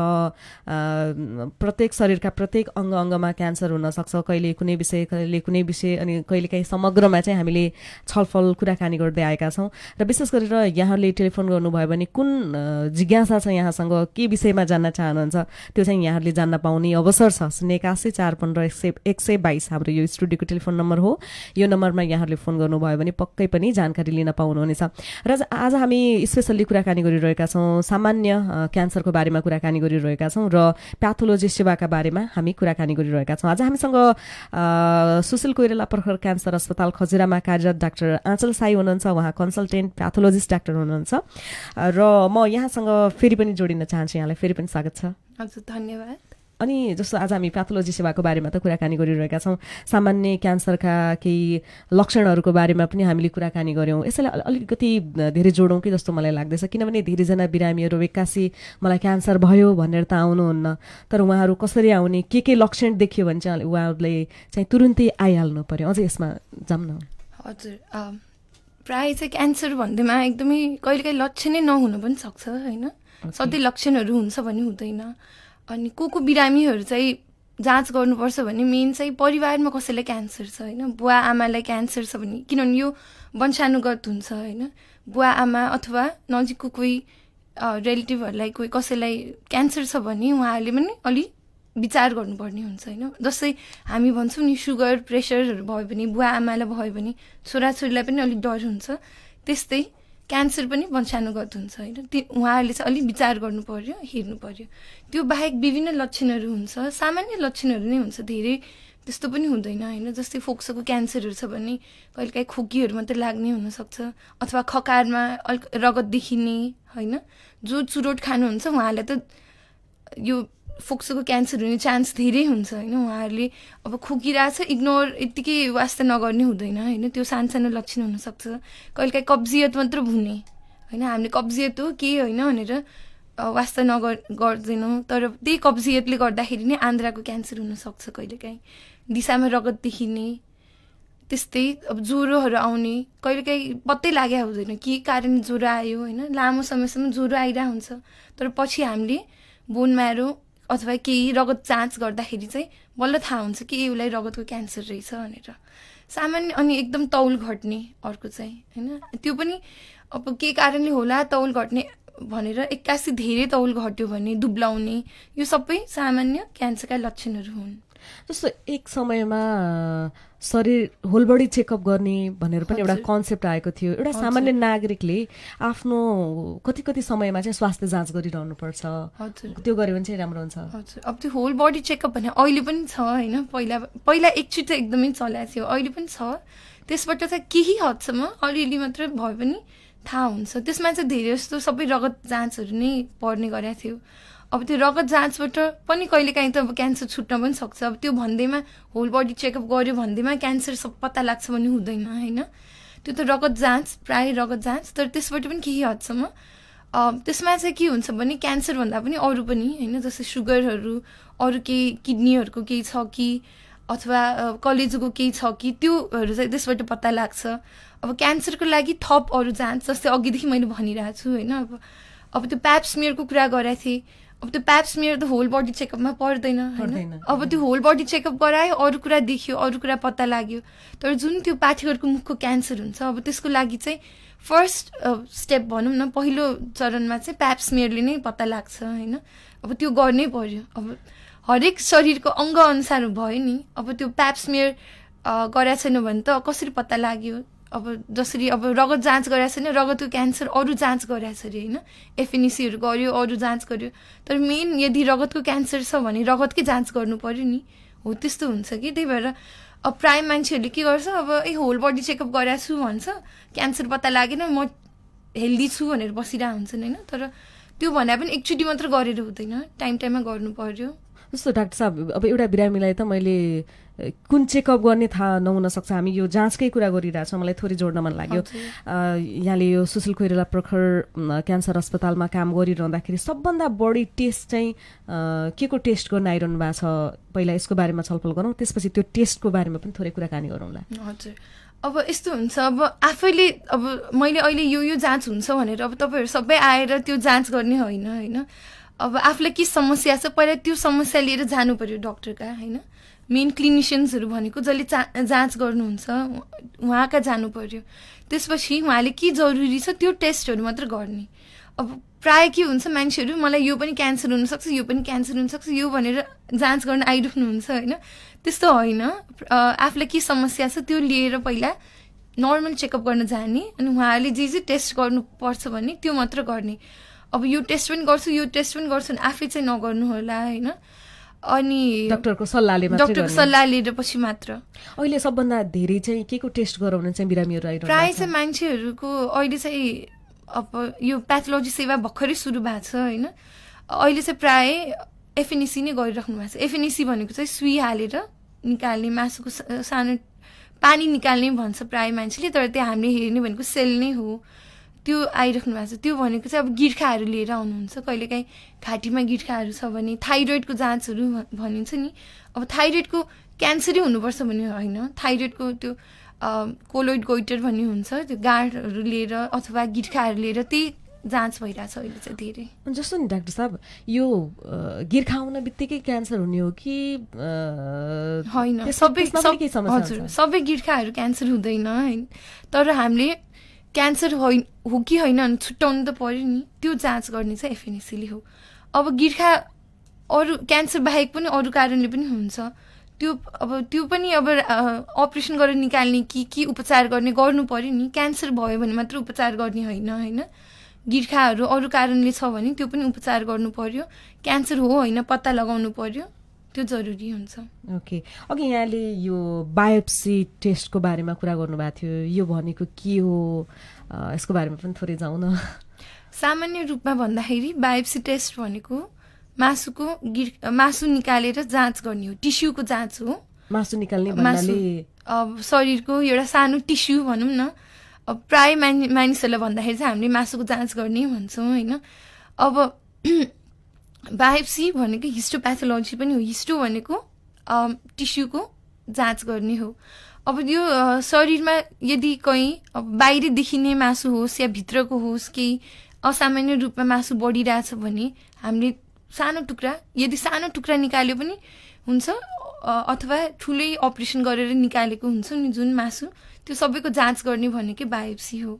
प्रत्येक शरीरका प्रत्येक अङ्गमा क्यान्सर हुनसक्छ, कहिले कुनै विषय, कहिले कुनै विषय, अनि कहिलेकाहीँ समग्रमा चाहिँ हामीले छलफल कुराकानी गर्दै आएका छौँ। र विशेष गरेर यहाँहरूले टेलिफोन गर्नुभयो भने कुन जिज्ञासा छ यहाँसँग, के विषयमा जान्न चाहनुहुन्छ, त्यो चाहिँ यहाँहरूले जान्न पाउने अवसर छ। 081 415 122 हाम्रो यो स्टुडियोको टेलिफोन नम्बर हो। यो नम्बरमा यहाँहरूले फोन गर्नुभयो भने पक्कै पनि जानकारी लिन पाउनुहुनेछ। र आज हामी स्पेसल्ली कुराकानी गरिरहेका छौँ, सामान्य क्यान्सरको बारेमा कुराकानी गरिरहेका छौँ र प्याथोलोजी सेवाका बारेमा हामी कुराकानी गरिरहेका छौँ। आज हामीसँग सुशील कोइराला प्रखर क्यान्सर अस्पताल खजुरामा कार्यरत डाक्टर आँचल साई हुनुहुन्छ। उहाँ कन्सल्टेन्ट प्याथोलोजिस्ट डाक्टर हुनुहुन्छ र म यहाँसँग फेरि पनि जोडिन चाहन्छु। यहाँलाई फेरि पनि स्वागत छ। हजुर, धन्यवाद। अनि जस्तो आज हामी प्याथोलोजी सेवाको बारेमा त कुराकानी गरिरहेका छौँ, सामान्य क्यान्सरका केही लक्षणहरूको बारेमा पनि हामीले कुराकानी गऱ्यौँ। यसैलाई अलिकति धेरै जोडौँ कि जस्तो मलाई लाग्दैछ, किनभने धेरैजना बिरामीहरू एक्कासी मलाई क्यान्सर भयो भनेर त आउनुहुन्न, तर उहाँहरू कसरी आउने, के लक्षण देखियो भने चाहिँ उहाँहरूले चाहिँ तुरुन्तै आइहाल्नु पर्यो। अझै यसमा जाऊँ न। हजुर, प्रायः चाहिँ क्यान्सर भन्दैमा एकदमै कहिलेकाहीँ लक्षणै नहुन पनि सक्छ होइन, सधैँ लक्षणहरू हुन्छ भन्ने हुँदैन। अनि को बिरामीहरू चाहिँ जाँच गर्नुपर्छ भने मेन चाहिँ परिवारमा कसैलाई क्यान्सर छ होइन, बुवा आमालाई क्यान्सर छ भने, किनभने यो वंशानुगत हुन्छ होइन। बुवा आमा अथवा नजिकको कोही रिलेटिभहरूलाई कोही कसैलाई क्यान्सर छ भने उहाँहरूले पनि अलिक विचार गर्नुपर्ने हुन्छ होइन। जस्तै हामी भन्छौँ नि सुगर प्रेसरहरू भयो भने बुवा आमालाई भयो भने छोराछोरीलाई पनि अलिक डर हुन्छ, त्यस्तै क्यान्सर पनि वंशानुगत हुन्छ होइन। उहाँहरूले चाहिँ अलिक विचार गर्नु पर्यो, हेर्नु पर्यो। त्यो बाहेक विभिन्न लक्षणहरू हुन्छ, सामान्य लक्षणहरू नै हुन्छ, धेरै त्यस्तो पनि हुँदैन होइन। जस्तै फोक्सोको क्यान्सरहरू छ भने कहिलेकाहीँ खोकीहरू मात्रै लाग्ने हुनसक्छ, अथवा खकारमा अलिक रगत देखिने होइन। जो चुरोट खानुहुन्छ उहाँहरूलाई त यो फोक्सोको क्यान्सर हुने चान्स धेरै हुन्छ होइन। उहाँहरूले अब खोकिरहेछ इग्नोर यत्तिकै वास्ता नगर्ने हुँदैन होइन। त्यो सानो लक्षण हुनसक्छ। कहिलेकाहीँ कब्जियत मात्र हुने होइन, हामीले कब्जियत हो के होइन भनेर वास्ता गर्दैनौँ, तर त्यही कब्जियतले गर्दाखेरि नै आन्द्राको क्यान्सर हुनसक्छ। कहिलेकाहीँ दिशामा रगत देखिने, त्यस्तै अब ज्वरोहरू आउने, कहिलेकाहीँ पत्तै लागेको हुँदैन के कारण ज्वरो आयो होइन। लामो समयसम्म ज्वरो आइरहेको हुन्छ, तर पछि हामीले बोन म्यारो अथवा केही रगत जाँच गर्दाखेरि चाहिँ बल्ल थाहा हुन्छ कि उसलाई रगतको क्यान्सर रहेछ भनेर। सामान्य अनि एकदम तौल घट्ने अर्को चाहिँ होइन, त्यो पनि अब के कारणले होला तौल घट्ने भनेर एक्कासी धेरै तौल घट्यो भने दुब्लाउने, यो सबै सामान्य क्यान्सरका लक्षणहरू हुन्। जस्तो एक समयमा शरीर होल बडी चेकअप गर्ने भनेर पनि एउटा कन्सेप्ट आएको थियो। एउटा सामान्य नागरिकले आफ्नो कति समयमा चाहिँ स्वास्थ्य जाँच गरिरहनुपर्छ, त्यो गर्यो भने चाहिँ राम्रो हुन्छ। हजुर, अब त्यो होल बडी चेकअप भने अहिले पनि छ होइन। पहिला एकचोटि चाहिँ एकदमै चलाएको थियो, अहिले पनि छ। त्यसबाट चाहिँ केही हदसम्म अलिअलि मात्र भए पनि थाहा हुन्छ। त्यसमा चाहिँ धेरै जस्तो सबै रगत जाँचहरू नै पर्ने गरेको थियो। अब त्यो रगत जाँचबाट पनि कहिलेकाहीँ त अब क्यान्सर छुट्न पनि सक्छ। अब त्यो भन्दैमा होल बडी चेकअप गर्यो भन्दैमा क्यान्सर सब पत्ता लाग्छ भन्ने हुँदैन होइन। त्यो त रगत जाँच, प्रायः रगत जाँच, तर त्यसबाट पनि केही हदसम्म त्यसमा चाहिँ के हुन्छ भने क्यान्सर भन्दा पनि अरू पनि होइन, जस्तै सुगरहरू, अरू केही किडनीहरूको केही छ कि अथवा कलेजोको केही छ कि त्योहरू चाहिँ त्यसबाट पत्ता लाग्छ। अब क्यान्सरको लागि थप अरू जाँच, जस्तै अघिदेखि मैले भनिरहेको छु होइन। अब त्यो प्याप स्मियरको कुरा गरेको थिएँ। अब त्यो प्याप स्मियर त होल बडी चेकअपमा पर्दैन होइन। अब त्यो होल बडी चेकअप गरायो, अरू कुरा देखियो, अरू कुरा पत्ता लाग्यो, तर जुन त्यो पाठेघरको मुखको क्यान्सर हुन्छ अब त्यसको लागि चाहिँ फर्स्ट स्टेप भनौँ न, पहिलो चरणमा चाहिँ प्याप स्मियरले नै पत्ता लाग्छ होइन। अब त्यो गर्नै पर्यो। अब हरेक शरीरको अङ्ग अनुसार भयो नि। अब त्यो प्याप स्मियर गराएको छैन भने त कसरी पत्ता लाग्यो? अब जसरी अब रगत जाँच गराएको छैन, रगतको क्यान्सर अरू जाँच गराएको छ अरे होइन, एफएनएसीहरू गर्यो, अरू जाँच गर्यो, तर मेन यदि रगतको क्यान्सर छ भने रगतकै जाँच गर्नु पर्यो नि। हो त्यस्तो हुन्छ कि, त्यही भएर अब प्रायः मान्छेहरूले के गर्छ, अब होल बडी चेकअप गराएको छु भन्छ, क्यान्सर पत्ता लागेन, म हेल्दी छु भनेर बसिरहेको हुन्छन् होइन। तर त्यो भन्दा पनि एकचोटि मात्र गरेर हुँदैन, टाइममा गर्नु पर्यो। जस्तो डाक्टर साहब, अब एउटा बिरामीलाई त मैले कुन चेकअप गर्ने थाहा नहुन सक्छ, हामी यो जाँचकै कुरा गरिरहेछौँ, मलाई थोरै जोड्न मन लाग्यो। यहाँले यो सुशील कोइराला प्रखर क्यान्सर अस्पतालमा काम गरिरहँदाखेरि सबभन्दा बढी टेस्ट चाहिँ के को टेस्ट गर्न आइरहनु भएको छ, पहिला यसको बारेमा छलफल गरौँ, त्यसपछि त्यो टेस्टको बारेमा पनि थोरै कुराकानी गरौँला। हजुर, अब यस्तो हुन्छ, अब आफैले अब मैले अहिले यो जाँच हुन्छ भनेर अब तपाईँहरू सबै आएर त्यो जाँच गर्ने होइन होइन। अब आफूलाई के समस्या छ पहिला त्यो समस्या लिएर जानु पर्यो डक्टरका होइन। मेन क्लिनिसियन्सहरू भनेको जसले जाँच गर्नुहुन्छ उहाँका जानु पर्यो। त्यसपछि उहाँले के जरुरी छ त्यो टेस्टहरू मात्र गर्ने। अब प्रायः के हुन्छ, मान्छेहरू मलाई यो पनि क्यान्सर हुनसक्छ, यो पनि क्यान्सर हुनसक्छ, यो भनेर जाँच गर्न आइराख्नुहुन्छ होइन। त्यस्तो होइन, आफूलाई के समस्या छ त्यो लिएर पहिला नर्मल चेकअप गर्न जाने, अनि उहाँहरूले जे टेस्ट गर्नुपर्छ भने त्यो मात्र गर्ने। अब यो टेस्ट पनि गर्छु, यो टेस्ट पनि गर्छु भने आफै चाहिँ नगर्नु होला होइन। अनि डक्टरको सल्लाह लिएर पछि मात्र। अहिले सबभन्दा धेरै चाहिँ के को टेस्ट गराउन चाहिँ बिरामीहरू आइरहनु प्रायः चाहिँ मान्छेहरूको अहिले चाहिँ अब यो प्याथोलोजी सेवा भर्खरै सुरु भएको छ होइन। अहिले चाहिँ प्रायः एफएनएसी नै गरिराख्नु भएको छ। एफएनएसी भनेको चाहिँ सुई हालेर निकाल्ने, मासुको सानो पानी निकाल्ने भन्छ प्रायः मान्छेले, तर त्यो हामीले हेर्ने भनेको सेल नै हो, त्यो आइराख्नु भएको छ। त्यो भनेको चाहिँ अब गिर्खाहरू लिएर आउनुहुन्छ, कहिलेकाहीँ घाँटीमा गिर्खाहरू छ भने, थाइरोइडको जाँचहरू भनिन्छ नि। अब थाइरोइडको क्यान्सरै हुनुपर्छ भन्ने होइन, थाइरोइडको त्यो कोलोइड गोइटर भन्ने हुन्छ, त्यो गाँठहरू लिएर अथवा गिर्खाहरू लिएर त्यही जाँच भइरहेछ अहिले चाहिँ धेरै। जस्तो नि डाक्टर साहब, यो गिर्खा आउन बित्तिकै क्यान्सर हुने हो कि होइन? हजुर, सबै गिर्खाहरू क्यान्सर हुँदैन होइन, तर हामीले क्यान्सर हो कि होइन छुट्याउनु त पर्यो नि। त्यो जाँच गर्ने चाहिँ एफएनएसीले हो। अब गिर्खा अरू क्यान्सर बाहेक पनि अरू कारणले पनि हुन्छ, त्यो पनि अब अपरेसन गरेर निकाल्ने कि उपचार गर्ने गर्नु पर्यो नि। क्यान्सर भयो भने मात्र उपचार गर्ने होइन होइन। गिर्खाहरू अरू कारणले छ भने त्यो पनि उपचार गर्नु पर्यो। क्यान्सर हो होइन पत्ता लगाउनु पर्यो, त्यो जरुरी हुन्छ। ओके, अघि यहाँले यो बायोप्सी टेस्टको बारेमा कुरा गर्नुभएको थियो, यो भनेको के हो, यसको बारेमा पनि थोरै जाउँ न। सामान्य रूपमा भन्दाखेरि बायोप्सी टेस्ट भनेको मासु निकालेर जाँच गर्ने हो, टिस्युको जाँच हो। मासु निकाल्ने भन्नाले अब शरीरको एउटा सानो टिस्यु भनौँ न। अब प्रायः मानिसहरूलाई भन्दाखेरि चाहिँ हामीले मासुको जाँच गर्ने भन्छौँ होइन। अब बायोप्सी भनेको हिस्टोप्याथोलोजी पनि हो। हिस्टो भनेको टिस्युको जाँच गर्ने हो। अब यो शरीरमा यदि कहीँ अब बाहिर देखिने मासु होस् या भित्रको होस्, केही असामान्य रूपमा मासु बढिरहेछ भने हामीले यदि सानो टुक्रा निकाल्यो पनि हुन्छ, अथवा ठुलै अपरेसन गरेर निकालेको हुन्छ नि जुन मासु, त्यो सबैको जाँच गर्ने भनेकै बायोप्सी हो।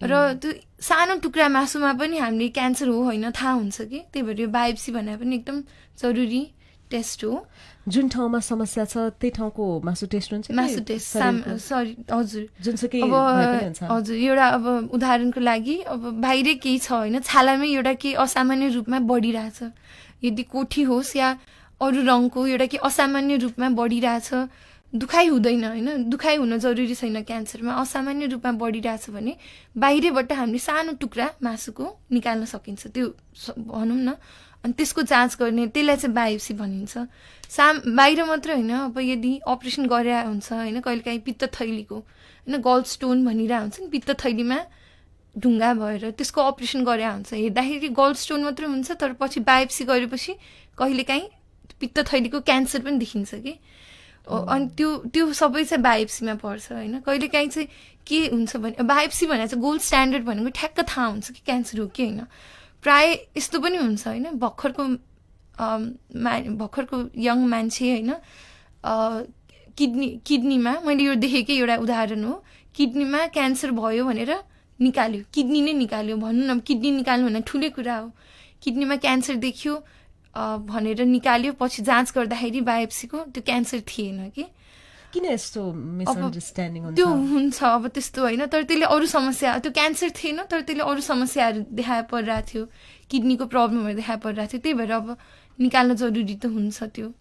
र त्यो सानो टुक्रा मासुमा पनि हामीले क्यान्सर हो होइन थाहा हुन्छ कि, त्यही भएर यो बायोप्सी भन्ने पनि एकदम जरुरी टेस्ट हो। जुन ठाउँमा समस्या छ त्यही ठाउँको मासु टेस्ट हुन्छ। मासु टेस्ट हजुर, जुनसुकै हजुर। एउटा अब उदाहरणको लागि अब बाहिरै केही छ होइन, छालामै एउटा केही असामान्य रूपमा बढिरहेछ, यदि कोठी होस् या अरू रङको एउटा केही असामान्य रूपमा बढिरहेछ, दुखाइ हुँदैन होइन, दुखाइ हुन जरुरी छैन क्यान्सरमा। असामान्य रूपमा बढिरहेछ भने बाहिरबाट हामीले सानो टुक्रा मासुको निकाल्न सकिन्छ, त्यो भनौँ न। अनि त्यसको जाँच गर्ने, त्यसलाई चाहिँ बायोप्सी भनिन्छ। बाहिर मात्र होइन, अब यदि अपरेसन गरे हुन्छ होइन, कहिलेकाहीँ पित्त थैलीको होइन गल स्टोन भनिरहेको हुन्छ नि, पित्त थैलीमा ढुङ्गा भएर त्यसको अपरेसन गरे हुन्छ, हेर्दाखेरि गल स्टोन मात्रै हुन्छ, तर पछि बायोप्सी गरेपछि कहिलेकाहीँ पित्त थैलीको क्यान्सर पनि देखिन्छ कि। अनि त्यो सबै चाहिँ बायोप्सीमा पर्छ होइन। कहिलेकाहीँ चाहिँ के हुन्छ भने बायोप्सी भनेर चाहिँ गोल्ड स्ट्यान्डर्ड भनेको ठ्याक्क थाहा हुन्छ कि क्यान्सर हो कि होइन। प्राय यस्तो पनि हुन्छ होइन, भर्खरको यङ मान्छे होइन, किडनीमा मैले यो देखेकै एउटा उदाहरण हो, किडनीमा क्यान्सर भयो भनेर निकाल्यो, किडनी नै निकाल्यो भनौँ न, किडनी निकाल्नु भन्दा ठुलै कुरा हो। किडनीमा क्यान्सर देखियो भनेर निकाल्यो, पछि जाँच गर्दाखेरि बायोप्सीको त्यो क्यान्सर थिएन कि। किन यस्तो मिसअन्डरस्ट्यान्डिङ हुन्छ? त्यो हुन्छ अब त्यस्तो होइन, तर त्यसले अरू समस्या, त्यो क्यान्सर थिएन तर त्यसले अरू समस्याहरू देखा परिरहेको थियो, किडनीको प्रब्लमहरू देखा परिरहेको थियो, त्यही भएर अब निकाल्न जरुरी त हुन्छ त्यो।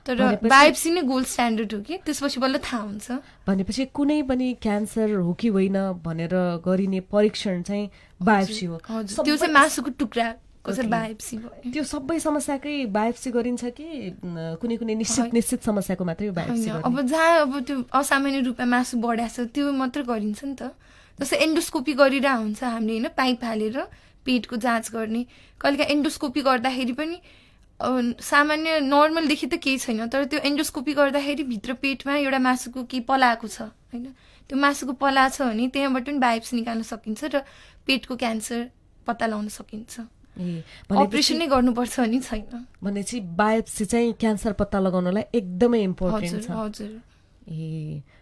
तर बायोप्सी नै गोल्ड स्ट्यान्डर्ड हो कि, त्यसपछि बल्ल थाहा हुन्छ। भनेपछि कुनै पनि क्यान्सर हो कि होइन भनेर गरिने परीक्षण चाहिँ बायोप्सी हो। त्यो चाहिँ मासुको टुक्रा बायोप्सी भयो। त्यो सबै समस्याकै बायोप्सी गरिन्छ कि कुनै कुनै निश्चित समस्याको मात्रै बायोप्सी गरिन्छ? अब जहाँ अब त्यो असामान्य रूपमा मासु बढाएको छ त्यो मात्र गरिन्छ नि त। जस्तै एन्डोस्कोपी गरिरहेको हुन्छ हामीले होइन, पाइप हालेर पेटको जाँच गर्ने। कहिलेकाहीँ एन्डोस्कोपी गर्दाखेरि पनि सामान्य नर्मलदेखि त केही छैन, तर त्यो एन्डोस्कोपी गर्दाखेरि भित्र पेटमा एउटा मासुको केही पलाएको छ होइन, त्यो मासुको पला छ भने त्यहाँबाट पनि बायोप्सी निकाल्न सकिन्छ र पेटको क्यान्सर पत्ता लगाउन सकिन्छ। अपरेसन नै गर्नुपर्छ भने छैन। भनेपछि बायोप्सी चाहिँ क्यान्सर पत्ता लगाउनलाई एकदमै इम्पोर्टेन्ट छ। हजुर।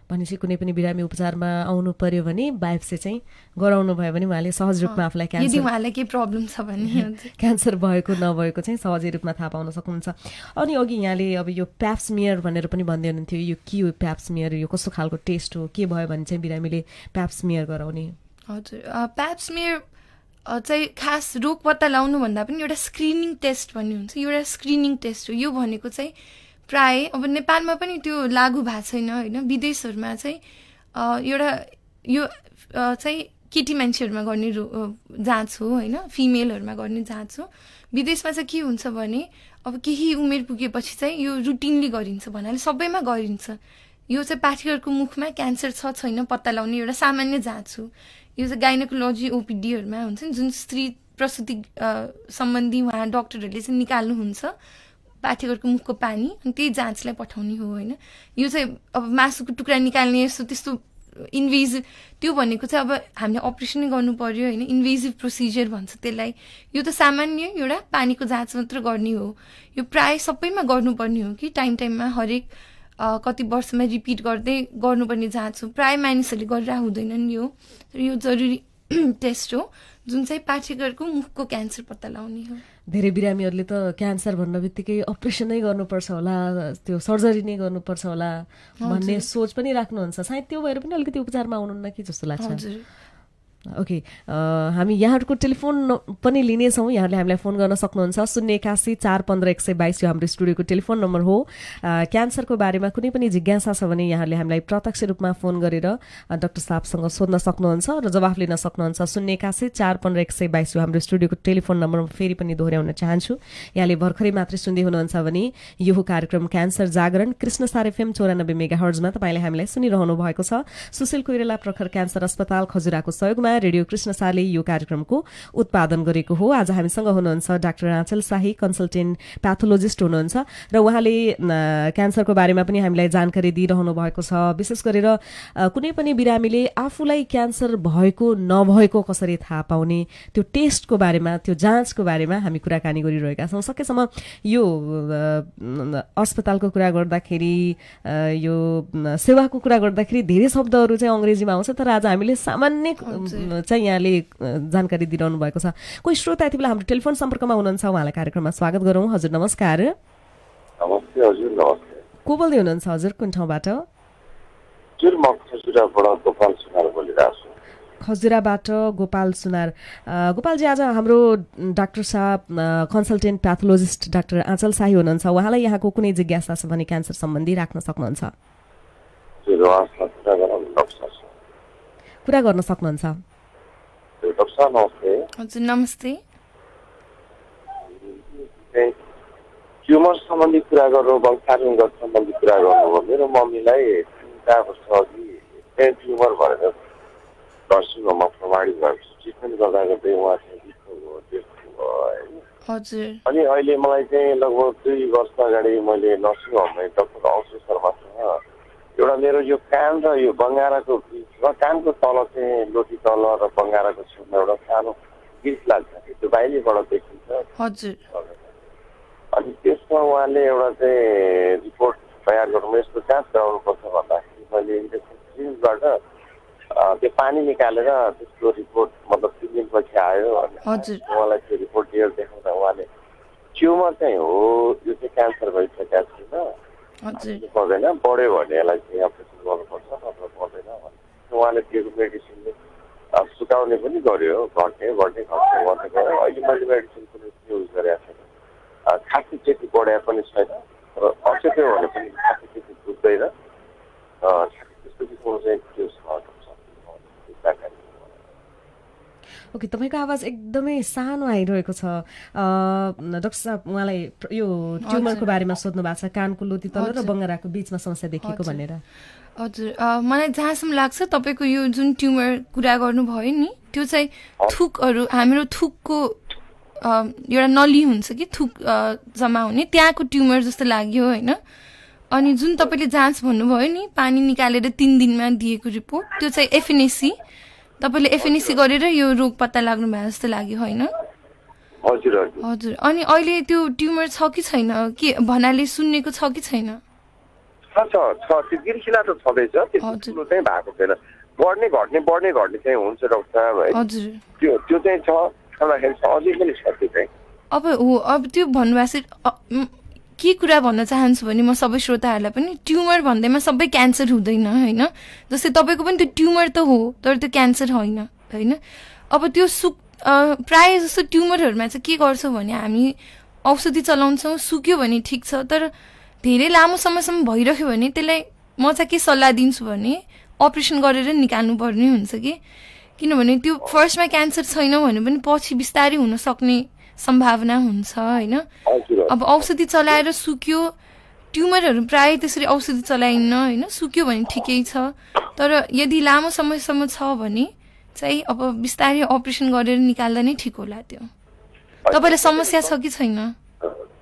भनेपछि कुनै पनि बिरामी उपचारमा आउनु पर्यो भने बायोप्सी चाहिँ गराउनु भयो भने उहाँले सहज रूपमा आफूलाई यदि उहाँलाई केही प्रब्लम छ भने क्यान्सर भएको नभएको चाहिँ सहजै रूपमा थाहा पाउन सक्नुहुन्छ। अनि अघि यहाँले अब यो प्याप्समियर भनेर पनि भन्दै हुनुहुन्थ्यो, यो के हो प्याप्समियर, यो कस्तो खालको टेस्ट हो, के भयो भने चाहिँ बिरामीले प्याप्समियर गराउने? हजुर, प्याप्समियर चाहिँ खास रोग पत्ता लगाउनु भन्दा पनि एउटा स्क्रिनिङ टेस्ट भन्ने हुन्छ, एउटा स्क्रिनिङ टेस्ट हो। यो भनेको चाहिँ प्राय अब नेपालमा पनि त्यो लागू भएको छैन होइन, विदेशहरूमा चाहिँ एउटा यो चाहिँ केटी मान्छेहरूमा गर्ने जाँच हो होइन, फिमेलहरूमा गर्ने जाँच हो। विदेशमा चाहिँ के हुन्छ भने अब केही उमेर पुगेपछि चाहिँ यो रुटिनली गरिन्छ भन्नाले सबैमा गरिन्छ। यो चाहिँ पाठीहरूको मुखमा क्यान्सर छ छैन पत्ता लगाउने एउटा सामान्य जाँच हो। यो चाहिँ गाइनोकोलोजी ओपिडीहरूमा हुन्छ नि, जुन स्त्री प्रसुति सम्बन्धी उहाँ डक्टरहरूले चाहिँ निकाल्नुहुन्छ पाठीहरूको मुखको पानी, अनि त्यही जाँचलाई पठाउने हो होइन। यो चाहिँ अब मासुको टुक्रा निकाल्ने यस्तो त्यस्तो इन्भेजिभ, त्यो भनेको चाहिँ अब हामीले अपरेसनै गर्नु पर्यो होइन, इन्भेजिभ प्रोसिजर भन्छ त्यसलाई। यो त सामान्य एउटा पानीको जाँच मात्र गर्ने हो। यो प्राय सबैमा गर्नुपर्ने हो कि, टाइममा हरेक कति वर्षमा रिपिट गर्दै गर्नुपर्ने जाँच हो। प्राय मानिसहरूले गरिरहेको हुँदैनन् यो, तर यो जरुरी टेस्ट हो जुन चाहिँ पाठीहरूको मुखको क्यान्सर पत्ता लगाउने हो। धेरै बिरामीहरूले त क्यान्सर भन्ने बित्तिकै अपरेसनै गर्नुपर्छ होला, त्यो सर्जरी नै गर्नुपर्छ होला भन्ने सोच पनि राख्नुहुन्छ, सायद त्यो भएर पनि अलिकति उपचारमा आउनुहुन्न कि जस्तो लाग्छ। ओके, हामी यहाँहरूको टेलिफोन पनि लिनेछौँ, यहाँहरूले हामीलाई फोन गर्न सक्नुहुन्छ 081 415 122 यो हाम्रो स्टुडियोको टेलिफोन नम्बर हो। क्यान्सरको बारेमा कुनै पनि जिज्ञासा छ भने यहाँहरूले हामीलाई प्रत्यक्ष रूपमा फोन गरेर डाक्टर साहबसँग सोध्न सक्नुहुन्छ र जवाफ लिन सक्नुहुन्छ। 081 415 122 यो हाम्रो स्टुडियोको टेलिफोन नम्बर फेरि पनि दोहोऱ्याउन चाहन्छु। यहाँले भर्खरै मात्रै सुन्दै हुनुहुन्छ भने यो कार्यक्रम क्यान्सर जागरण कृष्णसार FM 94 मेगाहर्जमा तपाईँले हामीलाई सुनिरहनु भएको छ। सुशील कोइराला प्रखर क्यान्सर अस्पताल खजुराको सहयोगमा रेडियो कृष्णसारले यो कार्यक्रमको उत्पादन गरेको हो। आज हामीसँग हुनुहुन्छ डाक्टर आँचल शाही, कन्सल्टेन्ट प्याथोलोजिस्ट हुनुहुन्छ र उहाँले क्यान्सरको बारेमा पनि हामीलाई जानकारी दिइरहनु भएको छ। विशेष गरेर कुनै पनि बिरामीले आफूलाई क्यान्सर भएको नभएको कसरी थाहा पाउने, त्यो टेस्टको बारेमा, त्यो जाँचको बारेमा हामी कुराकानी गरिरहेका छौँ। सकेसम्म यो अस्पतालको कुरा गर्दाखेरि, यो सेवाको कुरा गर्दाखेरि धेरै शब्दहरू चाहिँ अङ्ग्रेजीमा आउँछ, तर आज हामीले सामान्य चाहिँ यहाँले जानकारी दिइरहनु भएको छ। कोही श्रोता यति बेला हाम्रो टेलिफोन सम्पर्कमा हुनुहुन्छ, उहाँलाई कार्यक्रममा स्वागत गरौँ। हजुर नमस्कार। नमस्ते हजुर। नमस्ते। को बोल्दै हुनुहुन्छ हजुर, कुन ठाउँबाट? हजुर म खजुराबाट गोपाल सुनार बोलिरहेको छु। खजुराबाट गोपाल सुनार। गोपालजी, आज हाम्रो डाक्टर साहब कन्सल्टेन्ट प्याथोलोजिस्ट डाक्टर आँचल शाही हुनुहुन्छ, उहाँलाई यहाँको कुनै जिज्ञासा छ भने क्यान्सर सम्बन्धी राख्न सक्नुहुन्छ, कुरा गर्न सक्नुहुन्छ। हजुर नमस्ते। चाहिँ ट्युमर सम्बन्धी कुरा गर्नु वंशानुगत सम्बन्धी कुरा गर्नुभयो मेरो मम्मीलाई 3 वर्ष अघि ब्रेन ट्युमर भनेर नर्सिङ होममा प्रमाणित भएको ट्रिटमेन्ट गर्दा गर्दै उहाँ चाहिँ हजुर अनि अहिले मलाई चाहिँ लगभग 2 वर्ष अगाडि मैले नर्सिङ होममा डाक्टर औषध शर्मासँग एउटा मेरो यो कान र यो बङ्गाराको बिचमा कानको तल चाहिँ लोटी तल र बङ्गाराको छेउमा एउटा सानो गिर्स लाग्छ त्यो बाहिरबाट देखिन्छ हजुर अनि त्यसमा उहाँले एउटा चाहिँ रिपोर्ट तयार गर्नु यस्तो जाँच गराउनुपर्छ भन्दाखेरि मैले इन्जेक्सन सिरिन्जबाट त्यो पानी निकालेर त्यसको रिपोर्ट मतलब 3 दिनपछि आयो अनि उहाँलाई त्यो रिपोर्ट लिएर देखाउँदा उहाँले ट्युमर चाहिँ हो यो चाहिँ क्यान्सर भइसकेको छैन पर्दैन बढ्यो भने यसलाई चाहिँ अपरेसन गर्नुपर्छ नत्र पर्दैन उहाँले दिएको मेडिसिनले सुकाउने पनि गर्यो घट्ने गर्दै गयो अहिले मैले मेडिसिन पनि युज गरेको छैन खासै त्यति बढाए पनि छैन र अचेत्यो भने पनि खासै त्यति बुझ्दैन त्यस्तो किसिमको चाहिँ त्यो छ। ओके, तपाईँको आवाज एकदमै सानो आइरहेको छ। डाक्टर साहब, उहाँलाई यो ट्युमरको बारेमा सोध्नु भएको छ, कानको लोती तल र बङ्गाराको बिचमा समस्या देखिएको भनेर। हजुर, मलाई जहाँसम्म लाग्छ तपाईँको यो जुन ट्युमर कुरा गर्नुभयो नि त्यो चाहिँ थुकहरू हाम्रो थुकको एउटा नली हुन्छ कि थुक जम्मा हुने त्यहाँको ट्युमर जस्तो लाग्यो होइन। अनि जुन तपाईँले जाँच भन्नुभयो नि पानी निकालेर 3 दिनमा दिएको रिपोर्ट त्यो चाहिँ एफएनएसी तपाईँले एफएनएसी गरेर यो रोग पत्ता लाग्नु भयो जस्तो लाग्यो होइन? हजुर हजुर। अनि अहिले त्यो ट्युमर छ कि छैन के भन्नाले सुन्नेको छ कि छैन? छ त्यो गिर्सिला त छँदैछ, त्यो चाहिँ भएको छैन। बढ्ने घट्ने चाहिँ हुन्छ डाक्टर साहब है। हजुर, त्यो चाहिँ छ छँदाखेरि अझै पनि छ त्यो चाहिँ। अब त्यो भन्नुभएको के कुरा भन्न चाहन्छु भने म सबै श्रोताहरूलाई पनि ट्युमर भन्दैमा सबै क्यान्सर हुँदैन होइन। जस्तै तपाईँको पनि त्यो ट्युमर त हो तर त्यो क्यान्सर होइन। अब त्यो प्रायः जस्तो ट्युमरहरूमा चाहिँ के गर्छौँ भने हामी औषधि चलाउँछौँ, सुक्यो भने ठिक छ, तर धेरै लामो समयसम्म भइरह्यो भने त्यसलाई म चाहिँ के सल्लाह दिन्छु भने अपरेसन गरेर निकाल्नु पर्ने हुन्छ कि, किनभने त्यो फर्स्टमा क्यान्सर छैन भने पनि पछि बिस्तारै हुन सक्ने सम्भावना हुन्छ होइन। अब औषधि चलाएर सुक्यो, ट्युमरहरू प्रायः त्यसरी औषधि चलाइन्न होइन, सुक्यो भने ठिकै छ, तर यदि लामो समयसम्म छ भने चाहिँ अब बिस्तारै अपरेसन गरेर निकाल्दा नै ठिक होला। त्यो तपाईँलाई समस्या छ कि छैन?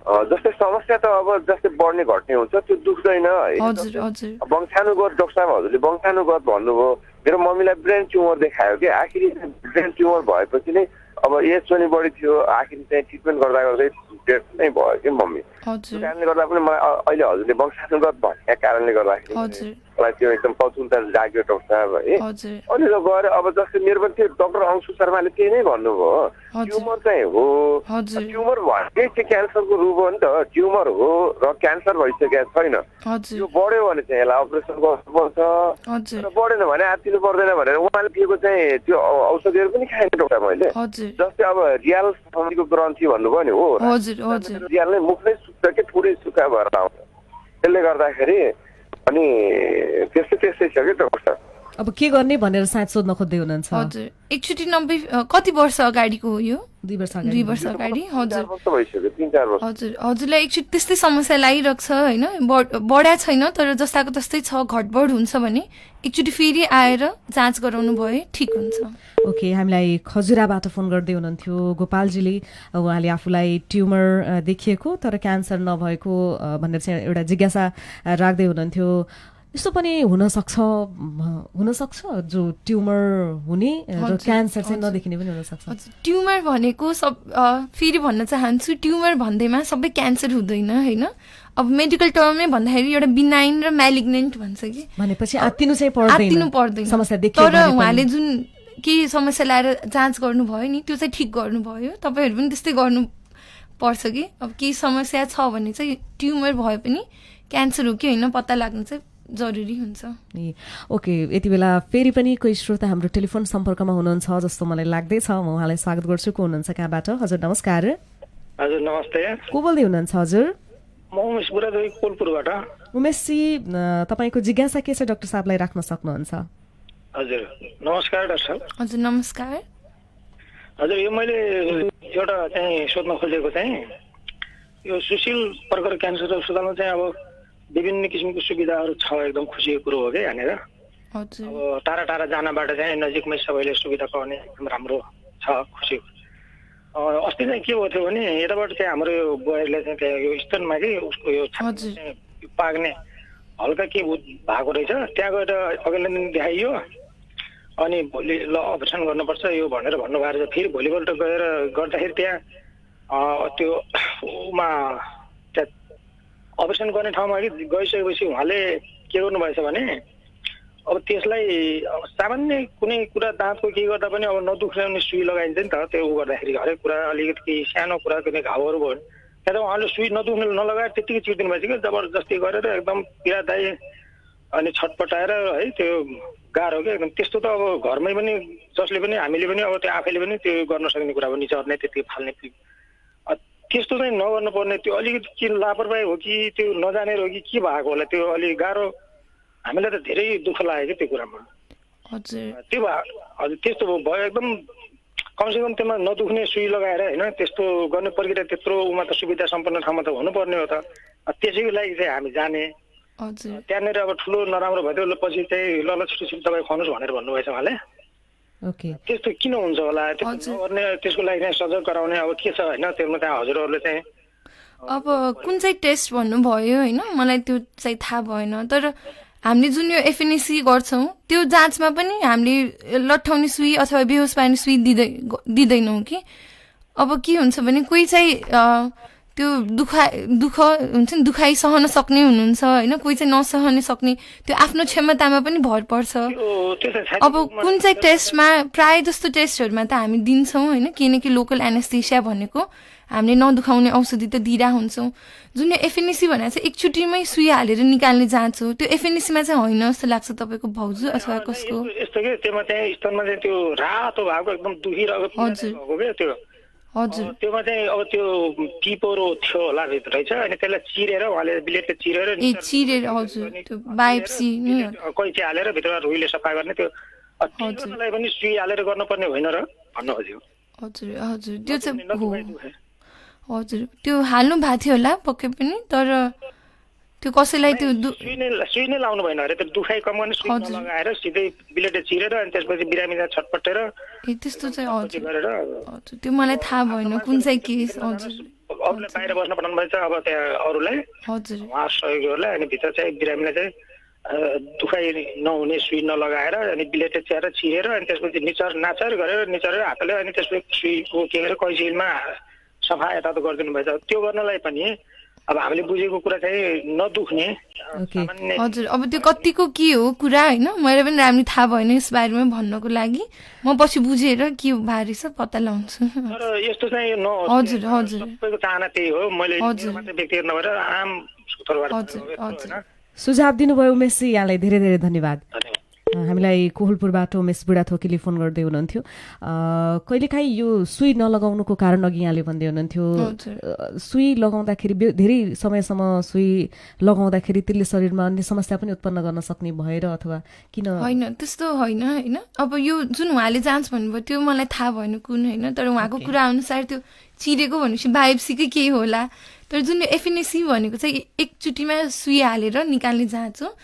जस्तै समस्या त अब जस्तै बढ्ने घट्ने हुन्छ त्यो दुख्दैन है। हजुर हजुर। वंशानुगत डाक्टर साहब हजुरले वंशानुगत भन्नुभयो, मेरो मम्मीलाई ब्रेन ट्युमर देखायो कि आखिरी ब्रेन ट्युमर भएपछि नै अब एज पनि बढी थियो, आखिरी चाहिँ ट्रिटमेन्ट गर्दा गर्दै डेथ नै भयो कि मम्मी। त्यो कारणले गर्दा पनि मलाई अहिले हजुरले वंशानुगत भन्ने कारणले गर्दाखेरि मलाई त्यो एकदम पछुन्ता जाग्यो डाक्टर साहब है। अनि त गएर अब जस्तै मेरो पनि त्यो डाक्टर अंशु शर्माले त्यही नै भन्नुभयो, ट्युमर चाहिँ हो, ट्युमर भने चाहिँ क्यान्सरको रूप हो नि त, ट्युमर हो र क्यान्सर भइसकेको छैन, यो बढ्यो भने चाहिँ यसलाई अपरेसन गर्नुपर्छ, र बढेन भने आत्तिनु पर्दैन भनेर उहाँले दिएको चाहिँ त्यो औषधिहरू पनि खाएँ डाक्टर मैले। जस्तै अब रियाल सम्बन्धीको ग्रन्थि भन्नुभयो नि हो, रियाल नै मुख नै सुक्छ कि थोरै सुक्खा भएर आउँछ, त्यसले गर्दाखेरि अनि त्यस्तै छ कि डाक्टर। अब के गर्ने भनेर सायद सोध्न खोज्दै हुनुहुन्छ? हजुर, एकचोटि कति वर्ष अगाडिको हो यो? 2 वर्ष अगाडि। हजुर हजुर, हजुरलाई एकचोटि त्यस्तै समस्या लागिरहेको छ होइन, बढ्या छैन तर जस्ताको तस्तै छ, घटबड हुन्छ भने एकचोटि फेरि आएर जाँच गराउनु भए ठिक हुन्छ। ओके, हामीलाई खजुराबाट फोन गर्दै हुनुहुन्थ्यो गोपालजीले, उहाँले आफूलाई ट्युमर देखिएको तर क्यान्सर नभएको भनेर चाहिँ एउटा जिज्ञासा राख्दै हुनुहुन्थ्यो। यस्तो पनि हुनसक्छ जो ट्युमर हुने र क्यान्सर चाहिँ नदेखिने पनि हुनसक्छ। ट्युमर भनेको फेरि भन्न चाहन्छु, ट्युमर भन्दैमा सबै क्यान्सर हुँदैन होइन। अब मेडिकल टर्ममै भन्दाखेरि एउटा बिनाइन र म्यालिग्नेन्ट भन्छ कि, भनेपछि आत्तिनु पर्दैन समस्या देखियो, तर उहाँले जुन केही समस्या ल्याएर जाँच गर्नुभयो नि त्यो चाहिँ ठिक गर्नुभयो। तपाईँहरू पनि त्यस्तै गर्नुपर्छ कि अब केही समस्या छ भने चाहिँ ट्युमर भए पनि क्यान्सर हो कि होइन पत्ता लाग्नु चाहिँ जरुरी हुन्छ। ओके, यति बेला फेरि पनि कोही श्रोता हाम्रो टेलिफोन सम्पर्कमा हुनुहुन्छ जस्तो मलाई लाग्दैछ, म उहाँलाई स्वागत गर्छु। को हुनुहुन्छ, कहाँबाट? हजुर नमस्कार। हजुर नमस्ते, को बोल्दै हुनुहुन्छ? हजुर म उमेश बुढाथोकी कोलपुरबाट। उमेशजी, तपाईँको जिज्ञासा के छ डाक्टर साहबलाई राख्न सक्नुहुन्छ? हजुर नमस्कार डाक्टर साहब। हजुर नमस्कार। हजुर, यो मैले एउटा चाहिँ सोध्न खोजेको चाहिँ यो सुशील प्रकार क्यान्सर अस्पतालमा चाहिँ अब विभिन्न किसिमको सुविधाहरू छ, एकदम खुसीको कुरो हो कि यहाँनिर। हजुर अब टाढा टाढा जानबाट चाहिँ नजिकमै सबैले सुविधा पाउने एकदम राम्रो छ, खुसी। अस्ति चाहिँ के भएको थियो भने यताबाट चाहिँ हाम्रो यो बुहारीले चाहिँ त्यहाँ यो स्तनमा कि उसको यो हजुर पाक्ने हल्का के भएको रहेछ, त्यहाँ गएर अघिल्लो दिन देखाइयो। अनि भोलि ल अपरेसन गर्नुपर्छ यो भनेर भन्नुभएको रहेछ। फेरि भोलिपल्ट गएर गर्दाखेरि त्यहाँ त्यो उमा त्यहाँ अपरेसन गर्ने ठाउँमा कि गइसकेपछि उहाँले के गर्नुभएछ भने अब त्यसलाई सामान्य कुनै कुरा दाँतको के गर्दा पनि अब नदुख्ने सुई लगाइन्छ नि त। त्यो उ गर्दाखेरि हरेक कुरा अलिकति केही सानो कुरा कुनै घाउहरू भयो भने त्यहाँ त उहाँले सुई नदुख्ने नलगाएर त्यत्तिकै चिर्दिनु भएछ कि जबरजस्ती गरेर एकदम पीडादायी अनि छटपटाएर है त्यो गाह्रो क्या एकदम। त्यस्तो त अब घरमै पनि जसले पनि हामीले पनि अब त्यो आफैले पनि त्यो गर्न सक्ने कुरा पनि चर्ने त्यति फाल्ने त्यस्तो चाहिँ नगर्नु पर्ने। त्यो अलिकति के लापरवाही हो कि त्यो नजानेर हो कि के भएको होला, त्यो अलिक गाह्रो। हामीलाई त धेरै दुःख लाग्यो कि त्यो कुरामा। हजुर त्यो हजुर त्यस्तो भयो एकदम। कमसेकम त्यसमा नदुख्ने सुई लगाएर होइन त्यस्तो गर्ने प्रक्रिया त्यत्रो उमा त सुविधा सम्पन्न ठाउँमा त हुनुपर्ने हो त। त्यसैको लागि चाहिँ हामी जाने। हजुर त्यहाँनिर अब ठुलो नराम्रो भयो पछि चाहिँ ल छिटो दबाई खुवाउनुहोस् भनेर भन्नुभएछ उहाँले। ओके त्यस्तो किन हुन्छ होला, त्यस्तो गर्ने त्यसको लागि चाहिँ सजग गराउने अब के छ होइन त्यसमा चाहिँ हजुरहरूले चाहिँ अब कुन चाहिँ टेस्ट भन्नुभयो होइन मलाई त्यो चाहिँ थाहा भएन। तर हामीले जुन यो एफएनएसी गर्छौँ त्यो जाँचमा पनि हामीले लट्ठाउने सुई अथवा बेहोस पार्ने सुई दिँदैनौँ कि। अब के हुन्छ भने कोही चाहिँ त्यो दुख हुन्छ नि दुखाइ सहन सक्ने हुनुहुन्छ होइन, कोही चाहिँ नसहन सक्ने, त्यो आफ्नो क्षमतामा पनि भर पर्छ। अब कुन चाहिँ टेस्टमा प्रायः जस्तो टेस्टहरूमा त हामी दिन्छौँ होइन, किनकि लोकल एनेस्थेसिया भनेको हामीले नदुखाउने औषधि त दिइरहेको हुन्छौँ। जुन यो एफएनएसी भनेर चाहिँ एकचोटिमै सुई हालेर निकाल्ने जाँच हो, त्यो एफएनएसीमा चाहिँ होइन जस्तो लाग्छ तपाईँको भाउजू अथवा कसको? यस्तो के त्यसमा चाहिँ स्तनमा चाहिँ त्यो रातो भएको एकदम दुखिरहेको क्या त्यो। हजुर त्योमा चाहिँ अब त्यो पिपोरो थियो होला भित्र रहेछ। अनि त्यसलाई चिरेर उहाँले बिलेटले चिरेर चिरेर हजुर त्यो बायोप्सी कैँची हालेर भित्र रुईले सफा गर्ने त्यो त्यसलाई पनि सुई हालेर गर्नुपर्ने होइन र भन्नु खोज्यो। हजुर हजुर त्यो चाहिँ हो हजुर त्यो हाल्नु भएको थियो होला पक्कै पनि। तर त्यो कसैलाई त्यो सुई नै लाउनु भएन अरे, त्यो दुखाइ कम गर्ने सुई लगाएर सिधै बिलेटले चिरेर अनि त्यसपछि बिरामी छटपटेर त्यस्तो चाहिँ हजुर हजुर त्यो मलाई थाहा भएन कुन चाहिँ केस। हजुर अरूलाई बाहिर बस्न पठाउनु भएछ अब त्यहाँ अरूलाई हजुर उहाँ सहयोगीहरूलाई। अनि भित्र चाहिँ बिरामीलाई चाहिँ दुखाइ नहुने सुई नलगाएर अनि बिलेटले च्याएर चिरेर अनि त्यसपछि नाचर गरेर निचरेर हातले अनि त्यसपछि सुईको के गरेर कैँचीमा सफा यताउता गरिदिनु भएछ। त्यो गर्नलाई पनि अब हामीले बुझेको कुरा चाहिँ नदुख्ने हजुर। अब त्यो कतिको के हो कुरा होइन मैले पनि राम्ररी थाहा भएन यस बारेमा भन्नको लागि, म पछि बुझेर के भारी छ पत्ता लगाउँछु। तर यस्तो चाहिँ हजुर हजुर सबैको चाहना त्यही हो। मैले मात्रै व्यक्तिगत नभएर आम सुझाव दिनुभयो उमेशजी, यहाँलाई धेरै धेरै धन्यवाद। हामीलाई कोहलपुरबाट उमेश बुढाथोकीले फोन गर्दै हुनुहुन्थ्यो। कहिलेकाहीँ यो सुई नलगाउनुको कारण अघि यहाँले भन्दै हुनुहुन्थ्यो सुई लगाउँदाखेरि धेरै समयसम्म सुई लगाउँदाखेरि त्यसले शरीरमा अन्य समस्या पनि उत्पन्न गर्न सक्ने भएर अथवा किन? होइन त्यस्तो होइन होइन। अब यो जुन उहाँले जाँच भन्नुभयो त्यो मलाई थाहा भएन कुन होइन, तर उहाँको कुरा अनुसार त्यो चिरेको भनेपछि बायोप्सीकै केही होला। तर जुन यो एफएनएसी भनेको चाहिँ एकचोटिमा सुई हालेर निकाल्ने जाँच हो।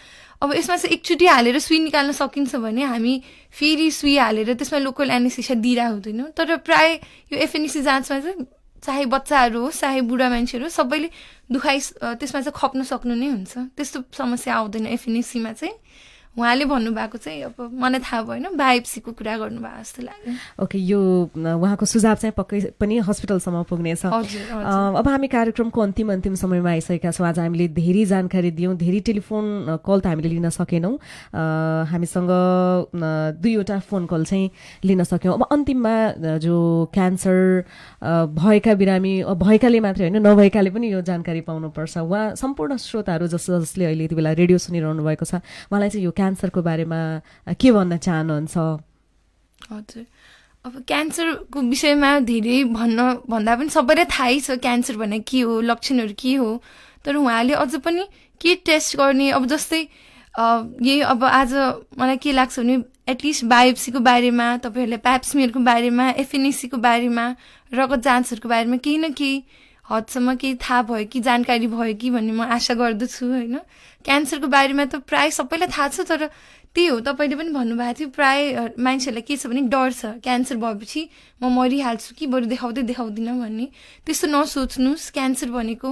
अब यसमा चाहिँ एकचोटि हालेर सुई निकाल्न सकिन्छ भने हामी फेरि सुई हालेर त्यसमा लोकल एनेस्थेसिया दिइरहेको हुँदैनौँ। तर प्राय यो एफएनएसी जाँचमा चाहिँ चाहे बच्चाहरू होस् चाहे बुढा मान्छेहरू होस् सबैले दुखाइ त्यसमा चाहिँ खप्न सक्नु नै हुन्छ, त्यस्तो समस्या आउँदैन एफएनएसीमा चाहिँ। उहाँले भन्नुभएको चाहिँ अब मलाई थाहा भएन, बायोप्सीको कुरा गर्नुभएको जस्तो लाग्यो। ओके, यो उहाँको सुझाव चाहिँ पक्कै पनि हस्पिटलसम्म पुग्नेछ। अब हामी कार्यक्रमको अन्तिम समयमा आइसकेका छौँ। आज हामीले धेरै जानकारी दियौँ, धेरै टेलिफोन कल त हामीले लिन सकेनौँ, हामीसँग 2वटा फोन कल चाहिँ लिन सक्यौँ। अब अन्तिममा जो क्यान्सर भएका बिरामी भएकाले मात्रै होइन नभएकाले पनि यो जानकारी पाउनुपर्छ। उहाँ सम्पूर्ण श्रोताहरू जसले अहिले यति बेला रेडियो सुनिरहनु भएको छ उहाँलाई चाहिँ यो क्यान्सरको बारेमा के भन्न चाहनुहुन्छ? हजुर, अब क्यान्सरको विषयमा धेरै भन्दा पनि सबैलाई थाहै छ क्यान्सर भने के हो, लक्षणहरू के हो। तर उहाँले अझ पनि के टेस्ट गर्ने, अब जस्तै यही अब आज मलाई के लाग्छ भने एटलिस्ट बायोप्सीको बारेमा तपाईँहरूले प्याप्समियरको बारेमा एफएनएसीको बारेमा रगत जाँचहरूको बारेमा केही न केही हदसम्म केही थाहा भयो कि जानकारी भयो कि भन्ने म आशा गर्दछु होइन। क्यान्सरको बारेमा त प्रायः सबैलाई थाहा छ, तर त्यही हो तपाईँले पनि भन्नुभएको थियो प्रायः मान्छेहरूलाई के छ भने डर छ, क्यान्सर भएपछि म मरिहाल्छु कि बरु देखाउँदिनँ भन्ने। त्यस्तो नसोच्नुहोस्। क्यान्सर भनेको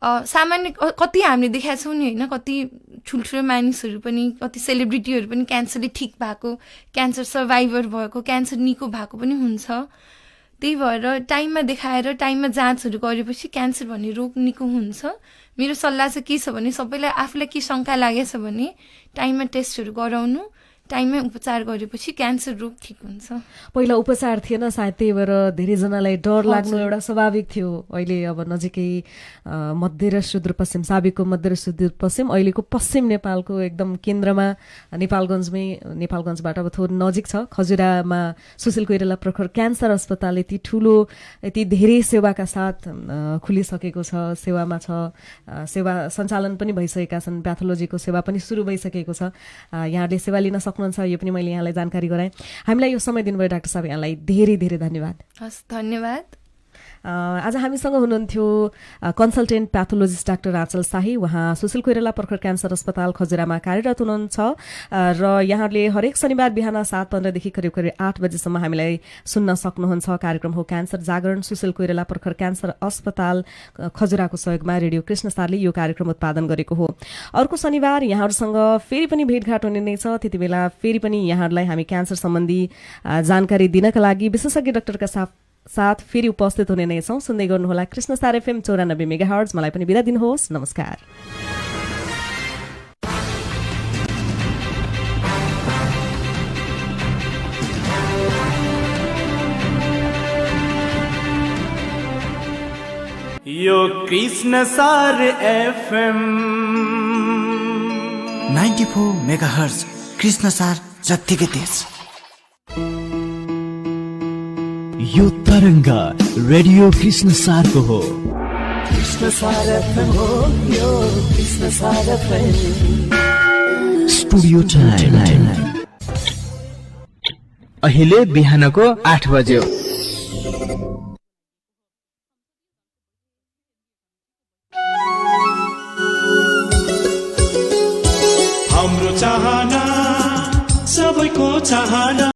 सामान्य कति हामीले देखाएको छौँ नि होइन, कति ठुल्ठुलो मानिसहरू पनि, कति सेलिब्रिटीहरू पनि क्यान्सरले ठिक भएको, क्यान्सर सर्भाइभर भएको, क्यान्सर निको भएको पनि हुन्छ। त्यही भएर टाइममा देखाएर टाइममा जाँचहरू गरेपछि क्यान्सर भन्ने रोग निको हुन्छ। मेरो सल्लाह चाहिँ के छ भने सबैलाई आफूलाई के शङ्का लागेछ भने टाइममा टेस्टहरू गराउनु, टाइममै उपचार गरेपछि क्यान्सर रोग ठिक हुन्छ। पहिला उपचार थिएन सायद, त्यही भएर धेरैजनालाई डर लाग्नु एउटा स्वाभाविक थियो। अहिले अब नजिकै मध्य र सुदूरपश्चिम, साबिकको मध्य र सुदूरपश्चिम, अहिलेको पश्चिम नेपालको एकदम केन्द्रमा नेपालगञ्जबाट अब थोरै नजिक छ खजुरामा सुशील कोइराला प्रखर क्यान्सर अस्पताल यति ठुलो, यति धेरै सेवाका साथ खुलिसकेको छ, सेवामा छ, सेवा सञ्चालन पनि भइसकेका छन्, प्याथोलोजीको सेवा पनि सुरु भइसकेको छ। यहाँले सेवा लिन सक्नुहुन्छ, यो पनि मैले यहाँलाई जानकारी गराएँ। हामीलाई यो समय दिनुभयो डाक्टर साहब, यहाँलाई धेरै धेरै धन्यवाद। हस्, धन्यवाद। आज हामीसँग हुनुहुन्थ्यो कन्सल्टेन्ट प्याथोलोजिस्ट डाक्टर आँचल शाही। उहाँ सुशील कोइराला प्रखर क्यान्सर अस्पताल खजुरामा कार्यरत हुनुहुन्छ र यहाँले हरेक शनिबार बिहान 7:15 करिब 8 बजेसम्म हामीलाई सुन्न सक्नुहुन्छ। कार्यक्रम हो क्यान्सर जागरण। सुशील कोइराला प्रखर क्यान्सर अस्पताल खजुराको सहयोगमा रेडियो कृष्ण सारले यो कार्यक्रम उत्पादन गरेको हो। अर्को शनिबार यहाँहरूसँग फेरि पनि भेटघाट हुने नै छ। त्यति बेला फेरि पनि यहाँहरूलाई हामी क्यान्सर सम्बन्धी जानकारी दिनका लागि विशेषज्ञ डाक्टरका साथ फेरि उपस्थित हुने नै छौँ। सुन्दै गर्नुहोला कृष्ण स्टार FM 94 मेगाहर्ज। मलाई पनि बिदा दिनुहोस्। नमस्कार। यो कृष्ण सार FM 94 मेगाहर्ज कृष्ण सार जत्तिकै तेज। यो तरङ्ग रेडियो कृष्ण सारको हो। कृष्ण सार FM हो, यो कृष्ण सार FM। स्टुडियो टाइम अहिले बिहानको 8 बज्यो। हाम्रो चाहना सबैको चाहना।